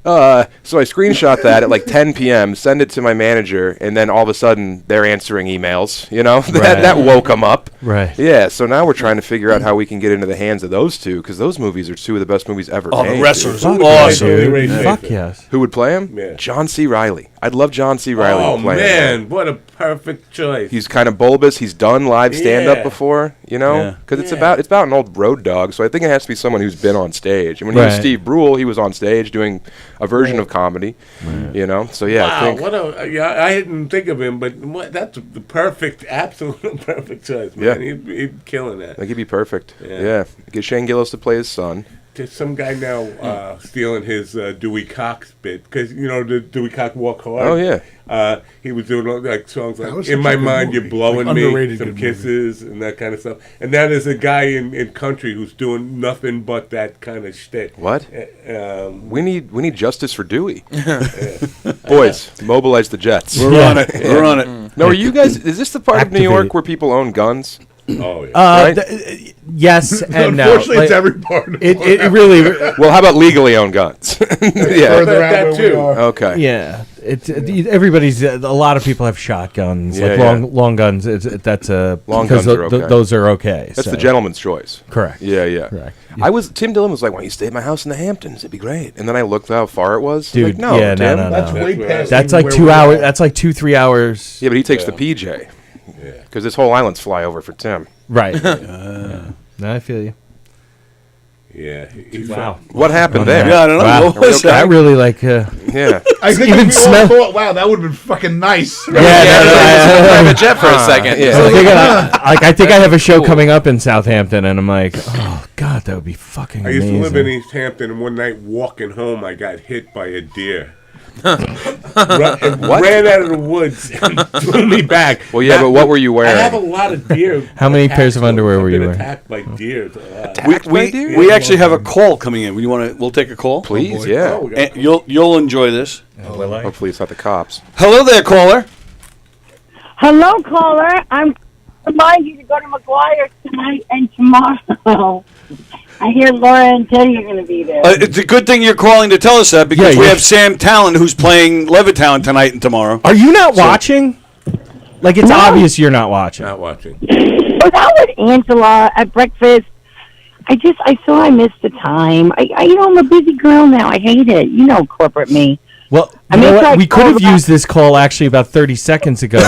so I screenshot that at like 10 p.m., send it to my manager, and then all of a sudden they're answering emails, you know? that woke them up. Right. Yeah, so now we're trying to figure out how we can get into the hands of those two, because those movies are two of the best movies ever Oh, made. the dude. wrestlers, Fuck awesome. yeah, Ray dude. Schaefer. Fuck yes. Who would play him? Yeah. John C. Reilly. I'd love John C. Reilly Oh to play him. man, what a perfect choice. He's kind of bulbous. He's done live stand-up Yeah. before, you know, Yeah. because it's about an old road dog. So I think it has to be someone who's been on stage. And when he was Right. Steve Brule, he was on stage doing a version of comedy, you know. So yeah, I Wow, think what a I didn't think of him, but that's the perfect, absolute perfect choice, man. Yeah. He'd killing that. like he'd be perfect. Yeah. Yeah, get Shane Gillis to play his son. There's some guy now stealing his Dewey Cox bit because you know the Dewey Cox Walk Hard. Oh yeah, he was doing like songs That like was "In such My a good Mind movie. You're Blowing Like, Me," underrated some good movie. kisses and that kind of stuff. And now there's a guy in country who's doing nothing but that kind of shtick. what? Um, We need justice for Dewey. Boys, mobilize the Jets. We're on it. We're on it. No, are you guys? Is this the part of New York Activate. where people own guns? oh yeah. Right? Yes and no. Unfortunately, it's Like, every part of it really. Well, how about legally owned guns? yeah. further out that where we too. are. Okay. Yeah, it's everybody's. A lot of people have shotguns, Yeah, like yeah. long guns. That's a Long because guns are okay. those are okay. That's so. the gentleman's choice. Correct. Yeah, yeah. Correct. Tim Dillon was like, "Why don't you stay at my house in the Hamptons? It'd be great." And then I looked how far it was. I'm Dude, like, no, yeah, Tim. no. That's way That's past. That's even like where 2 we hours. are. That's like 2-3 hours. Yeah, but he takes the PJ. Yeah. Because this whole island's flyover for Tim. Right. Yeah. No, I feel you. Yeah. He's Wow. What happened there? Yeah, I don't know. Wow. What was I that? really like. Yeah. I think Even we smell- all thought, wow, that would have been fucking nice. Private jet for a second. yeah. So I think I have a show coming up in Southampton, and I'm like, oh god, that would be fucking I used amazing. to live in East Hampton, and one night walking home, I got hit by a deer. ran out of the woods and threw me back. Well, yeah, but what were you wearing? I have a lot of deer. How many pairs of underwear were you wearing? Attacked by deer. We actually have a call coming in. We'll take a call? Please, yeah. And you'll enjoy this. Hopefully it's not the cops. Hello there, caller. Hello, caller. I'm remind you to go to McGuire's tonight and tomorrow. I hear Laura and Teddy are going to be there. It's a good thing you're calling to tell us that because we have Sam Tallent who's playing Levittown tonight and tomorrow. Are you not watching? Like, it's obvious you're not watching. Not watching. Was out with Angela at breakfast. I saw I missed the time. I'm a busy girl now. I hate it. You know, corporate me. Well, you know what? We could have used this call actually about 30 seconds ago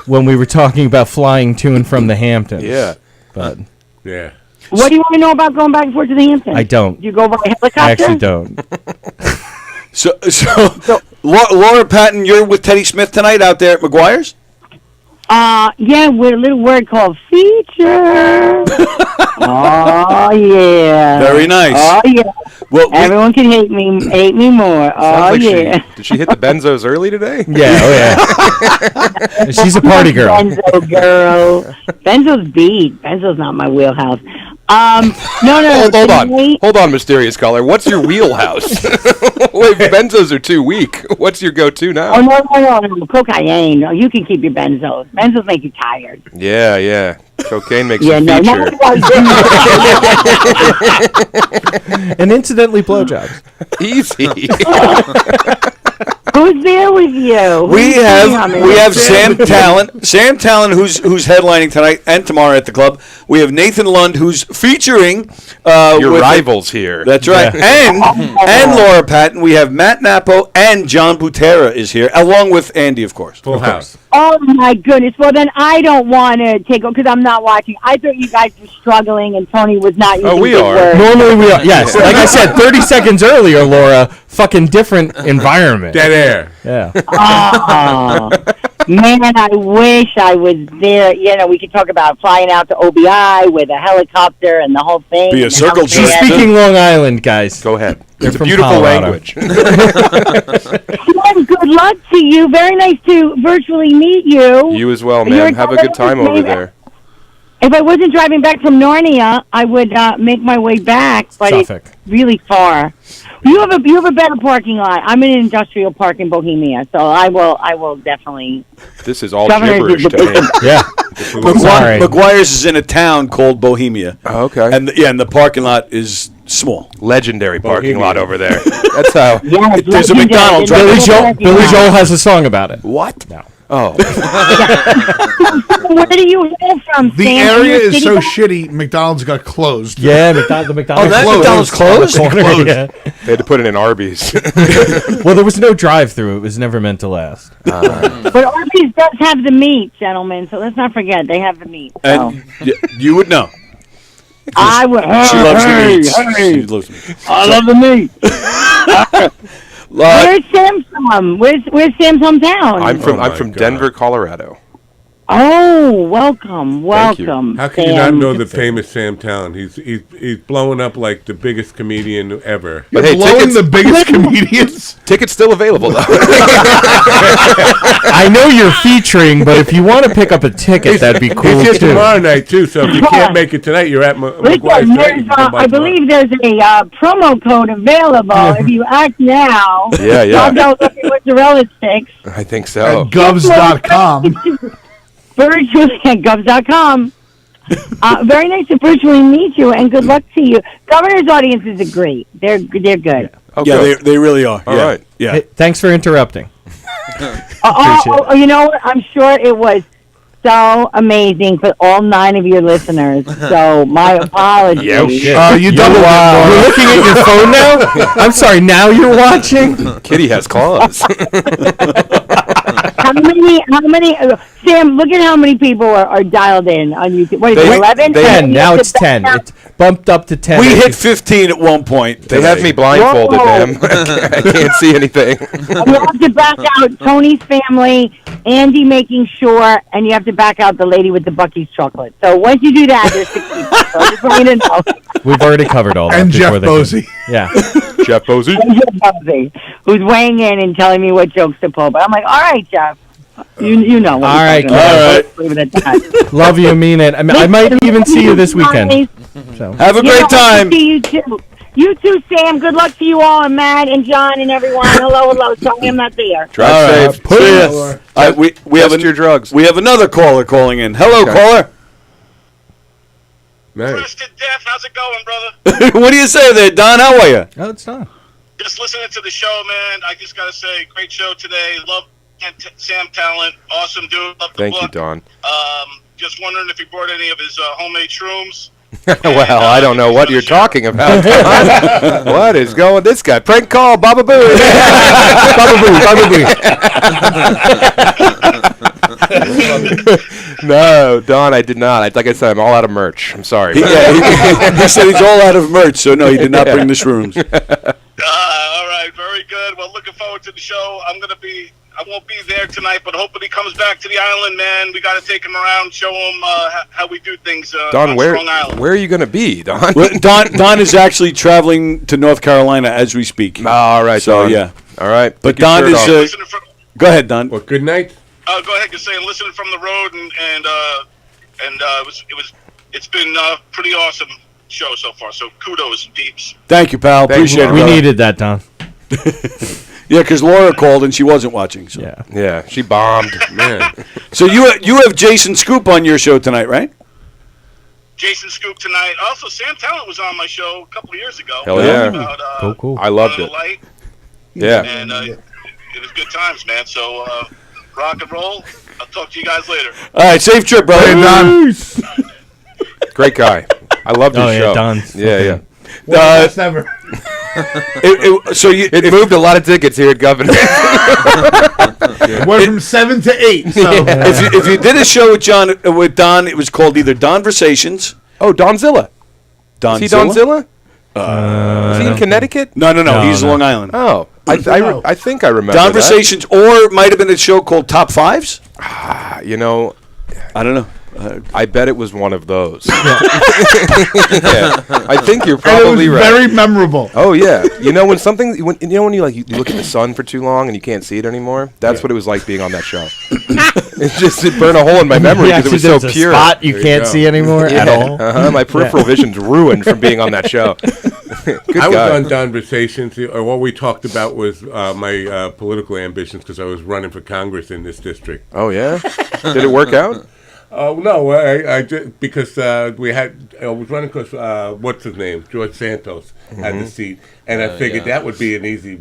when we were talking about flying to and from the Hamptons. Yeah. But yeah. What do you want to know about going back and forth to the Hamptons? I don't. Do you go by helicopter? I actually don't. So Laura Patton, you're with Teddy Smith tonight out there at McGuire's? Yeah, with a little word called feature. Oh, yeah. Very nice. Oh, yeah. Well, everyone can hate me more. Oh, Like yeah. did she hit the benzos early today? Yeah, yeah. She's a party girl. Benzo girl. Benzo's beat. Benzo's not my wheelhouse. No. Hold on, mysterious caller. What's your wheelhouse? Wait, benzos are too weak. What's your go-to now? Oh, no. Cocaine. No, you can keep your benzos. Benzos make you tired. Yeah. Cocaine makes Yeah, you no, feature. And incidentally, blowjobs. Easy. Who's there with you? We have Sam Tallent. Sam Tallent, who's headlining tonight and tomorrow at the club. We have Nathan Lund, who's featuring your rivals here. That's right, and Laura Patton. We have Matt Nappo and John Butera is here, along with Andy, of course. Full house. Oh, my goodness. Well, then I don't want to take over because I'm not watching. I thought you guys were struggling and Tony was not using we big are. words. Normally we are. Yes. Like I said 30 seconds earlier, Laura, fucking different environment. Dead air. Yeah. Oh, man, I wish I was there. You know, we could talk about flying out to OBI with a helicopter and the whole thing. Be a circle and jerk. She's speaking Long Island, guys. Go ahead. They're It's a from beautiful Colorado. language. Well, good luck to you. Very nice to virtually meet you. You as well, You're man. Have a good time over there. If I wasn't driving back from Narnia, I would make my way back, but Suffolk. it's really far. You have a better parking lot. I'm in an industrial park in Bohemia, so I will definitely. This is all Governor gibberish did to the me. Yeah. Sorry. McGuire's is in a town called Bohemia. Oh, okay. And the parking lot is small. Legendary parking Bohemia. lot over there. That's how. Yeah, There's a McDonald's right Billy Joel has a song about it. What? No. Oh. Where do you hail from? The Sam? area Your is city so guy? shitty, McDonald's got closed. Yeah, the McDonald's. Oh, that closed. McDonald's closed? On the corner, Closed. yeah. They had to put it in Arby's. Well, there was no drive-through. It was never meant to last. But Arby's does have the meat, gentlemen. So let's not forget they have the meat. So. And you would know. I would. She loves the meats. Hey. She loves the meats. I love the meat. Where's Sam from? Where's Sam's hometown? I'm from Denver, Colorado. Oh, welcome. Thank you. How can you not know the famous Sam Tallent? He's blowing up like the biggest comedian ever. But hey, blowing the biggest comedians. Tickets still available though. I know you're featuring, but if you want to pick up a ticket, that'd be cool He's here too. tomorrow night too. So if you can't make it tonight, you're at Listen, McGuire's tonight. You can come by I tomorrow. believe there's a promo code available if you act now. Yeah. I'll go look at mozzarella sticks. I think so. At govs.com. Virtually at govs.com. Very nice to virtually meet you, and good luck to you. Governor's audiences are great. They're good. Yeah, they really are. All yeah. right. Yeah. Hey, thanks for interrupting. You know what? I'm sure it was so amazing for all 9 of your listeners. So my apologies. You doubled it. You're looking at your phone now? I'm sorry, now you're watching? Kitty has claws. How many? Sam, look at how many people are dialed in on YouTube. What is it? 11? 10. Now it's 10. bumped up to 10. We hit 15 at one point. They have me blindfolded, ma'am. I can't see anything. And you have to back out Tony's family, Andy making sure, and you have to back out the lady with the Buc-ee's chocolate. So once you do that, there's 60 people. So I just want you to know. We've already covered all that. And Jeff before they Bosey. came. Yeah. Jeff Bosey? And Jeff Bosey, who's weighing in and telling me what jokes to pull. But I'm like, all right, Jeff. You know what All right, we're talking about. all right. Leave it at that. Love you, mean it. I might even see you this weekend. So. Have a great time. See you too. You too, Sam. Good luck to you all, and Matt and John and everyone. Hello. Sorry I'm not there. Drive safe. We have your drugs. We have another caller calling in. Hello, caller. Nice. To death. How's it going, brother? What do you say there, Don? How are you? Oh, it's Don. Just listening to the show, man. I just gotta say, great show today. Love Sam Tallent. Awesome dude. Love the Thank book. you, Don. Just wondering if he brought any of his homemade shrooms. Well, I don't know what you're talking about. What is going? This guy prank call, Baba Booey. No, Don, I did not. Like I said, I'm all out of merch. I'm sorry. He said he's all out of merch, so no, he did not bring the shrooms. All right, very good. Well, looking forward to the show. I won't be there tonight, but hopefully he comes back to the island, man. We got to take him around, show him how we do things Don, on where Strong Island. are you going to be, Don? Well, Don is actually traveling to North Carolina as we speak. All right, so Don. yeah. All right, but Don is. Go ahead, Don. Well, good night. Go ahead, just saying, listening from the road, and it's been pretty awesome show so far. So kudos, peeps. Thank you, pal. Appreciate it. We needed that, Don. Yeah, because Laura called and she wasn't watching. So. Yeah, she bombed. Man. So you have Jason Scoop on your show tonight, right? Jason Scoop tonight. Also, Sam Tallent was on my show a couple of years ago. Hell yeah. About, cool. I loved it. Light. Yeah. And it was good times, man. So rock and roll. I'll talk to you guys later. All right, safe trip, brother. Don. Great guy. I loved his show. Don's Yeah. Best ever. It moved a lot of tickets here at Governor. Went from 7 to 8. So if you did a show with Don, it was called either Donversations. Oh, Donzilla. Donzilla? Is he Donzilla? Is he in Connecticut? No. He's Long Island. Oh, I think I remember Donversations, or it might have been a show called Top Fives. I don't know. I bet it was one of those. I think you're probably right. Very memorable. Oh yeah, when you look at the sun for too long and you can't see it anymore. That's what it was like being on that show. It burned a hole in my memory because it was so pure. Spot you can't see anymore at all. My peripheral vision's ruined from being on that show. I was on Donversations, or what we talked about was my political ambitions because I was running for Congress in this district. Oh yeah, did it work out? No, I just, because I was running because what's his name, George Santos had the seat, and I figured that would be an easy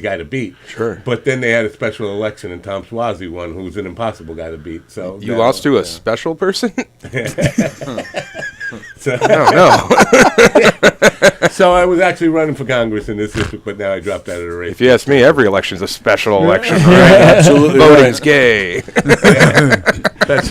guy to beat. Sure. But then they had a special election, and Tom Suozzi won, who's an impossible guy to beat. So you lost to a special person. So, I don't know. So I was actually running for Congress in this district, but now I dropped out of the race. If you ask me, every election's a special election. Absolutely. Voting's gay.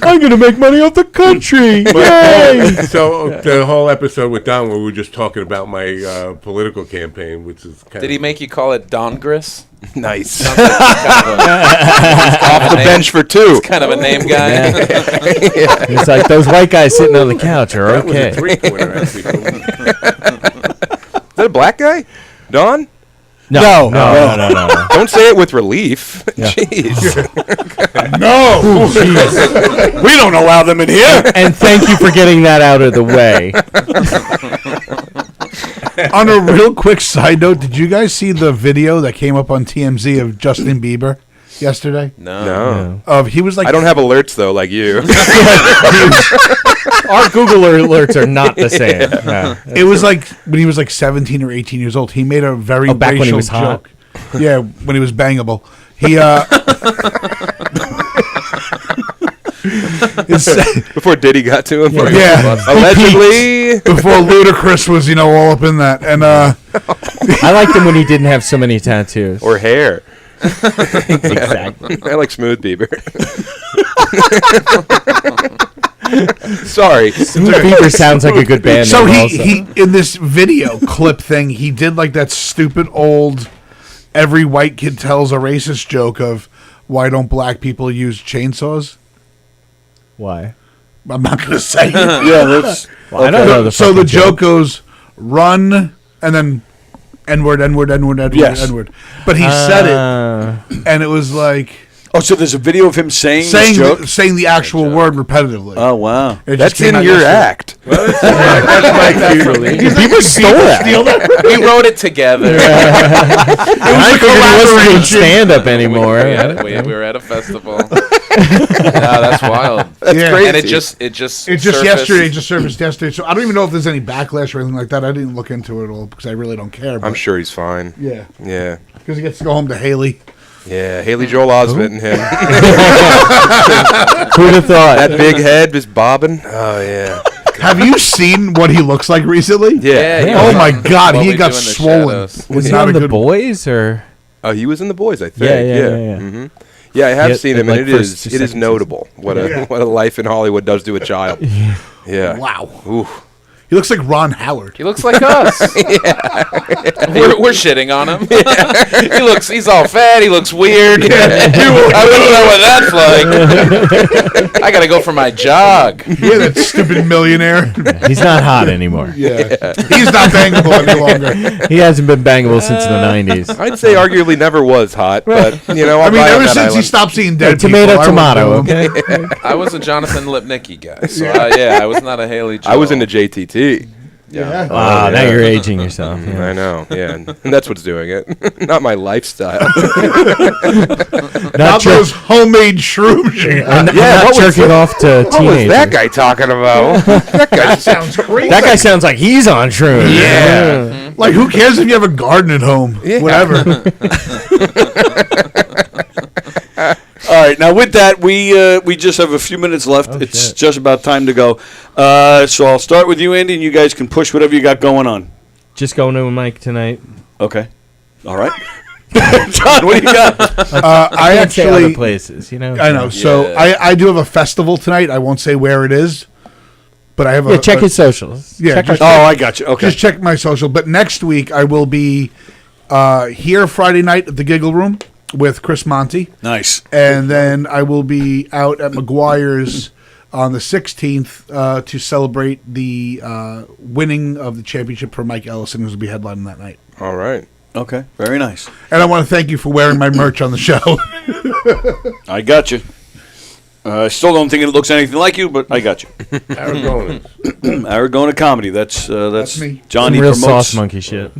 I'm going to make money off the country. Yay! So the whole episode with Don, where we were just talking about my political campaign, which is kind Did he make you call it Dongris? Nice. Sounds like Off the bench for two. He's kind of a name guy. Yeah. It's like those white guys sitting on the couch are okay. That was a three-pointer, actually. Is that a black guy? Don? No. Don't say it with relief. Yeah. Jeez. No. We don't allow them in here. And thank you for getting that out of the way. On a real quick side note, did you guys see the video that came up on TMZ of Justin Bieber yesterday? No. He was like, I don't have alerts though, like you. Our Google alerts are not the same. No. It was like when he was like 17 or 18 years old. He made a very back racial when he was hot? joke. Yeah, when he was bangable. He Before Diddy got to him. Yeah. Allegedly. Before Ludacris was, all up in that. And I liked him when he didn't have so many tattoos. Or hair. Exactly. I like smooth Bieber. Sorry. Smooth Beaver sounds like a good band So name he in this video clip thing, he did like that stupid old every white kid tells a racist joke of why don't black people use chainsaws? Why? I'm not going to say. Yeah, that's. Well, I don't know the So the fucking joke goes run and then N-word, N-word, N-word, N-word, Yes. N-word. But he said it, and it was like Oh, so there's a video of him saying this joke? saying the actual word repetitively. Oh, wow. It just That's came in out your yesterday. act. Well, that's my cue. Beaver stole that. We wrote it together. I figured he wasn't doing stand-up anymore. We were at a festival. Yeah, that's wild. That's Yeah. crazy. And it just surfaced. yesterday. It just surfaced yesterday. So I don't even know if there's any backlash or anything like that. I didn't look into it at all because I really don't care. I'm sure he's fine. Yeah, Yeah. because he gets to go home to Haley. Yeah, Haley Joel Osment and him. Who'd have thought? That big head just bobbing. Oh, yeah. Have you seen what he looks like recently? Yeah. Oh my God, What he we got do in the swollen. shadows. Was he Not on a The good- Boys or? Oh, he was in The Boys, I think. Yeah. Mm-hmm. Yeah, I have Yeah, seen him, like and first to it is second notable what a life in Hollywood does to a child. Yeah. Wow. Ooh. He looks like Ron Howard. He looks like us. We're shitting on him. He's all fat. He looks weird. I wouldn't know what that's like. I gotta go for my jog. Yeah, that stupid millionaire. He's not hot anymore. Yeah. He's not bangable any longer. He hasn't been bangable since the 90s. I'd say arguably never was hot, but, you know, I mean, buy on ever that since he island. stopped seeing dead tomato, people, I tomato, went to him. okay? I was a Jonathan Lipnicki guy, so I was not a Haley Joel. I was into JTT. Yeah. Wow, now you're aging yourself. Yeah. I know, yeah, and that's what's doing it. Not my lifestyle. Not jer- those homemade shrooms. and not jerking off to What teenagers. was that guy talking about? That sounds crazy. That guy sounds like he's on shrooms. Yeah. Like, who cares if you have a garden at home? Yeah. Whatever. All right, now with that, we just have a few minutes left. It's just about time to go. So I'll start with you, Andy, and you guys can push whatever you got going on. Just going to a mic tonight. Okay. All right. John, what do you got? I can't say other actually, places, you know. I know. So I do have a festival tonight. I won't say where it is, but I have Yeah, check his socials. Yeah, Check just our- I got you. Okay. Just check my social. But next week I will be here Friday night at the Giggle Room with Chris Monty. Nice. And then I will be out at McGuire's on the 16th to celebrate the winning of the championship for Mike Ellison, who's will be headlining that night. All right. Okay. Very nice. And I want to thank you for wearing my merch on the show. I got you. I still don't think it looks anything like you, but I got you. Aragona. Aragona comedy. That's me. Johnny Some real promotes. sauce monkey shit.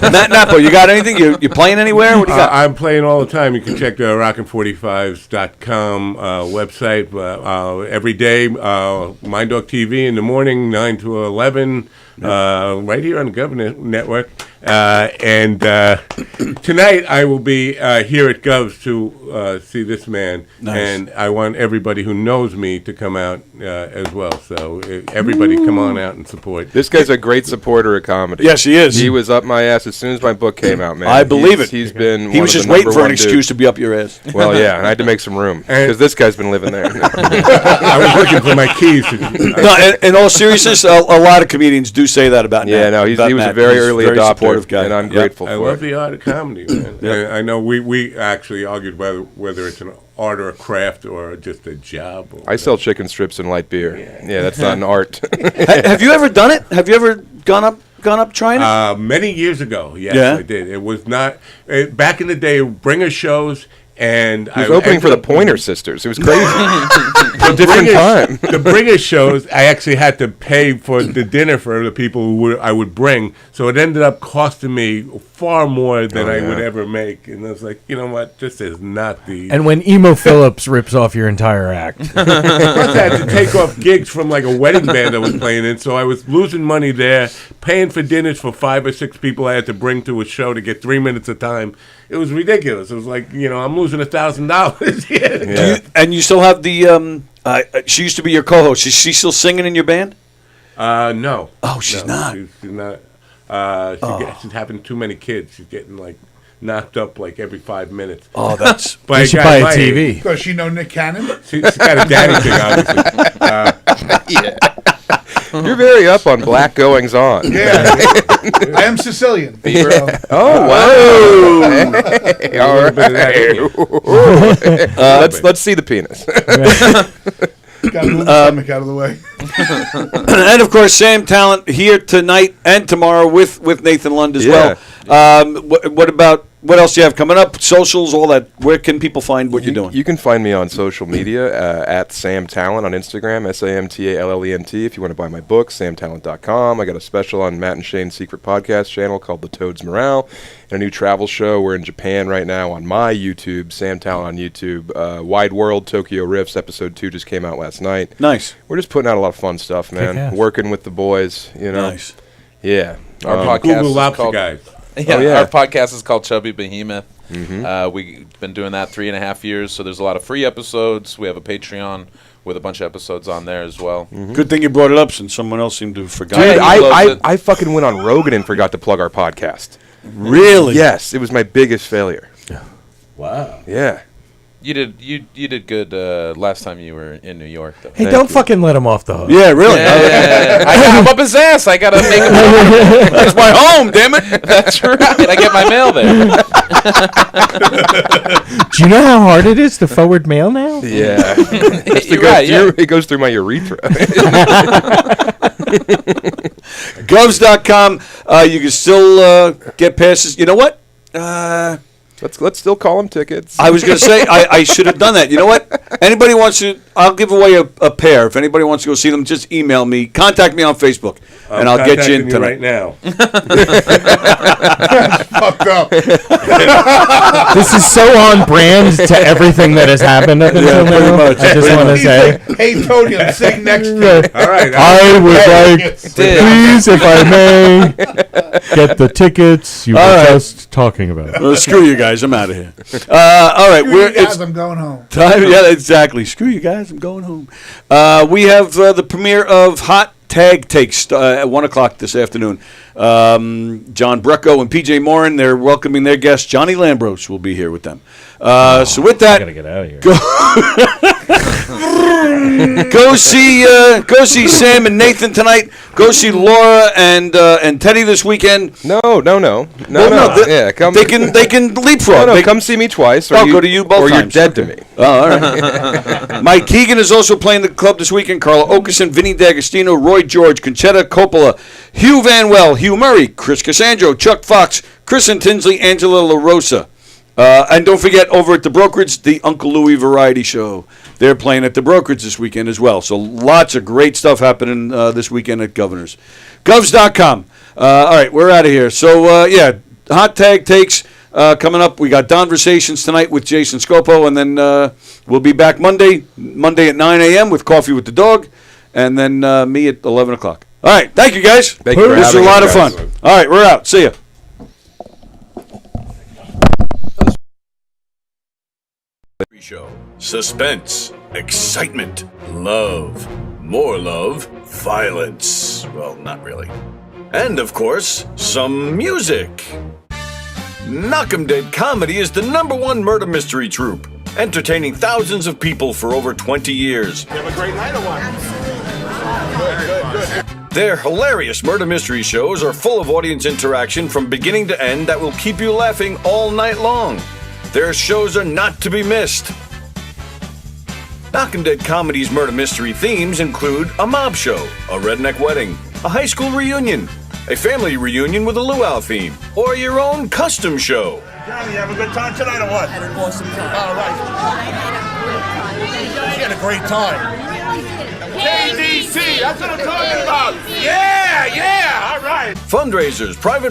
Matt Nappo, you got anything? You playing anywhere? What do you got? I'm playing all the time. You can check the rockin45s.com website every day. Mind Dog TV in the morning, 9 to 11, right here on the Governor Network. And tonight I will be here at Gov's to see this man. Nice. And I want everybody who knows me to come out as well. So everybody come on out and support. This guy's a great supporter of comedy. Yes, he is. He was up my ass as soon as my book came out, man. I believe He's- it. He's been. He one was of just the waiting number for an one excuse dudes. to be up your ass. Well, yeah, and I had to make some room because this guy's been living there. I was looking for my keys. No, in all seriousness, a lot of comedians do say that about Yeah, Matt. no, he about was a Matt. very He's early very adopter, supportive guy. and I'm Yeah. grateful I for love it. the art of comedy, man. Yeah. I know we actually argued whether it's an art or a craft or just a job. I sell chicken strips and light beer. Yeah, that's not an art. Have you ever done it? Have you ever gone up trying it? Many years ago, yes, Yeah? I did. It was not back in the day. Bringer shows, and He was opening for the Pointer Sisters. It was crazy. The different Bringer- time. The Bringer shows, I actually had to pay for the dinner for the people I would bring, so it ended up costing me far more than I would ever make. And I was like, you know what, this is not the. And when Emo Phillips rips off your entire act. Plus, I had to take off gigs from like a wedding band I was playing in, so I was losing money there, paying for dinners for 5 or 6 people I had to bring to a show to get 3 minutes of time. It was ridiculous. It was like, I'm losing $1,000. Do you, and you still have the. She used to be your co-host. Is she still singing in your band? No. Oh, she's not. She's not. She's having too many kids. She's getting like knocked up like every 5 minutes. Oh, that's... By You a should guy buy a my TV. age. Does she know Nick Cannon? She's got a daddy thing, obviously. Yeah. You're very up on black goings on. Yeah. I am Sicilian. Yeah. So. Oh, wow. Hey, all A little bit of right. that. Let's see the penis. Got to move the stomach out of the way. And of course, Sam Tallent here tonight and tomorrow with Nathan Lund as well. What else do you have coming up? Socials, all that. Where can people find what you're doing? You can find me on social media at Sam Tallent on Instagram, SamTallent. If you want to buy my book, samtallent.com. I got a special on Matt and Shane's secret podcast channel called The Toad's Morale, and a new travel show. We're in Japan right now on my YouTube, Sam Tallent on YouTube. Wide World, Tokyo Rifts, episode 2 just came out last night. Nice. We're just putting out a lot of fun stuff, man. Kick-ass. Working with the boys, you know. Nice. Yeah. Our podcast Google is Lobster called, Guys. Yeah, our podcast is called Chubby Behemoth. Mm-hmm. We've been doing that 3.5 years, so there's a lot of free episodes. We have a Patreon with a bunch of episodes on there as well. Mm-hmm. Good thing you brought it up, since someone else seemed to have forgotten. Dude, Yeah, I fucking went on Rogan and forgot to plug our podcast. Really? Yes, it was my biggest failure. Wow. Yeah. You did good last time you were in New York, though. Hey, don't fucking let him off the hook. Yeah, really. Yeah. I got him up his ass. I gotta make him. That's my home, damn it. That's right. I get my mail there. Do you know how hard it is to forward mail now? Yeah. You're right, yeah. It goes through my urethra. Govs.com. You can still get passes. You know what? Let's still call them tickets. I was going to say, I should have done that. You know what? Anybody wants to, I'll give away a pair. If anybody wants to go see them, just email me. Contact me on Facebook, and I'll get you in tonight. right now. Fucked up. This is so on brand to everything that has happened up until pretty now. much. I just want to say. Hey, Tony, I'm sitting next to you. All right. I would like, please, if I may, get the tickets you were just talking about. Well, screw you guys. I'm out of here. All right. Screw you guys, I'm going home. Time, yeah, exactly. Screw you guys. I'm going home. We have the premiere of Hot Tag Takes at 1 o'clock this afternoon. John Brecco and PJ Morin, they're welcoming their guest. Johnny Lambros will be here with them. So with that, I gotta get out of here. Go see Sam and Nathan tonight. Go see Laura and Teddy this weekend. No. Yeah, come. They can leapfrog. No, They come see me twice. Or I'll go to you both or times. you're dead to me. Oh, all right. Mike Keegan is also playing the club this weekend. Carla Okerson, Vinny D'Agostino, Roy George, Conchetta Coppola, Hugh Van Well, Hugh Murray, Chris Cassandro, Chuck Fox, Kristen Tinsley, Angela LaRosa. And don't forget, over at the Brokerage, the Uncle Louie Variety Show. They're playing at the Brokerage this weekend as well. So lots of great stuff happening this weekend at Governor's. Govs.com. All right, we're out of here. So, Hot Tag Takes coming up. We got Donversations tonight with Jason Scopo, and then we'll be back Monday at 9 a.m. with Coffee with the Dog, and then me at 11 o'clock. All right, thank you, guys. Thank you for This was a having lot of us, fun. guys. All right, we're out. See ya. Show. Suspense, excitement, love, more love, violence. Well, not really. And of course, some music. Knockem Dead Comedy is the #1 murder mystery troupe, entertaining thousands of people for over 20 years. You have a great night or what? Good. Their hilarious murder mystery shows are full of audience interaction from beginning to end that will keep you laughing all night long. Their shows are not to be missed. Knockem Dead Comedy's murder mystery themes include a mob show, a redneck wedding, a high school reunion, a family reunion with a luau theme, or your own custom show. Johnny, you have a good time tonight or what? I had an awesome time. All right. She had a great time. KDC, that's what I'm talking about. Yeah, all right. Fundraisers, private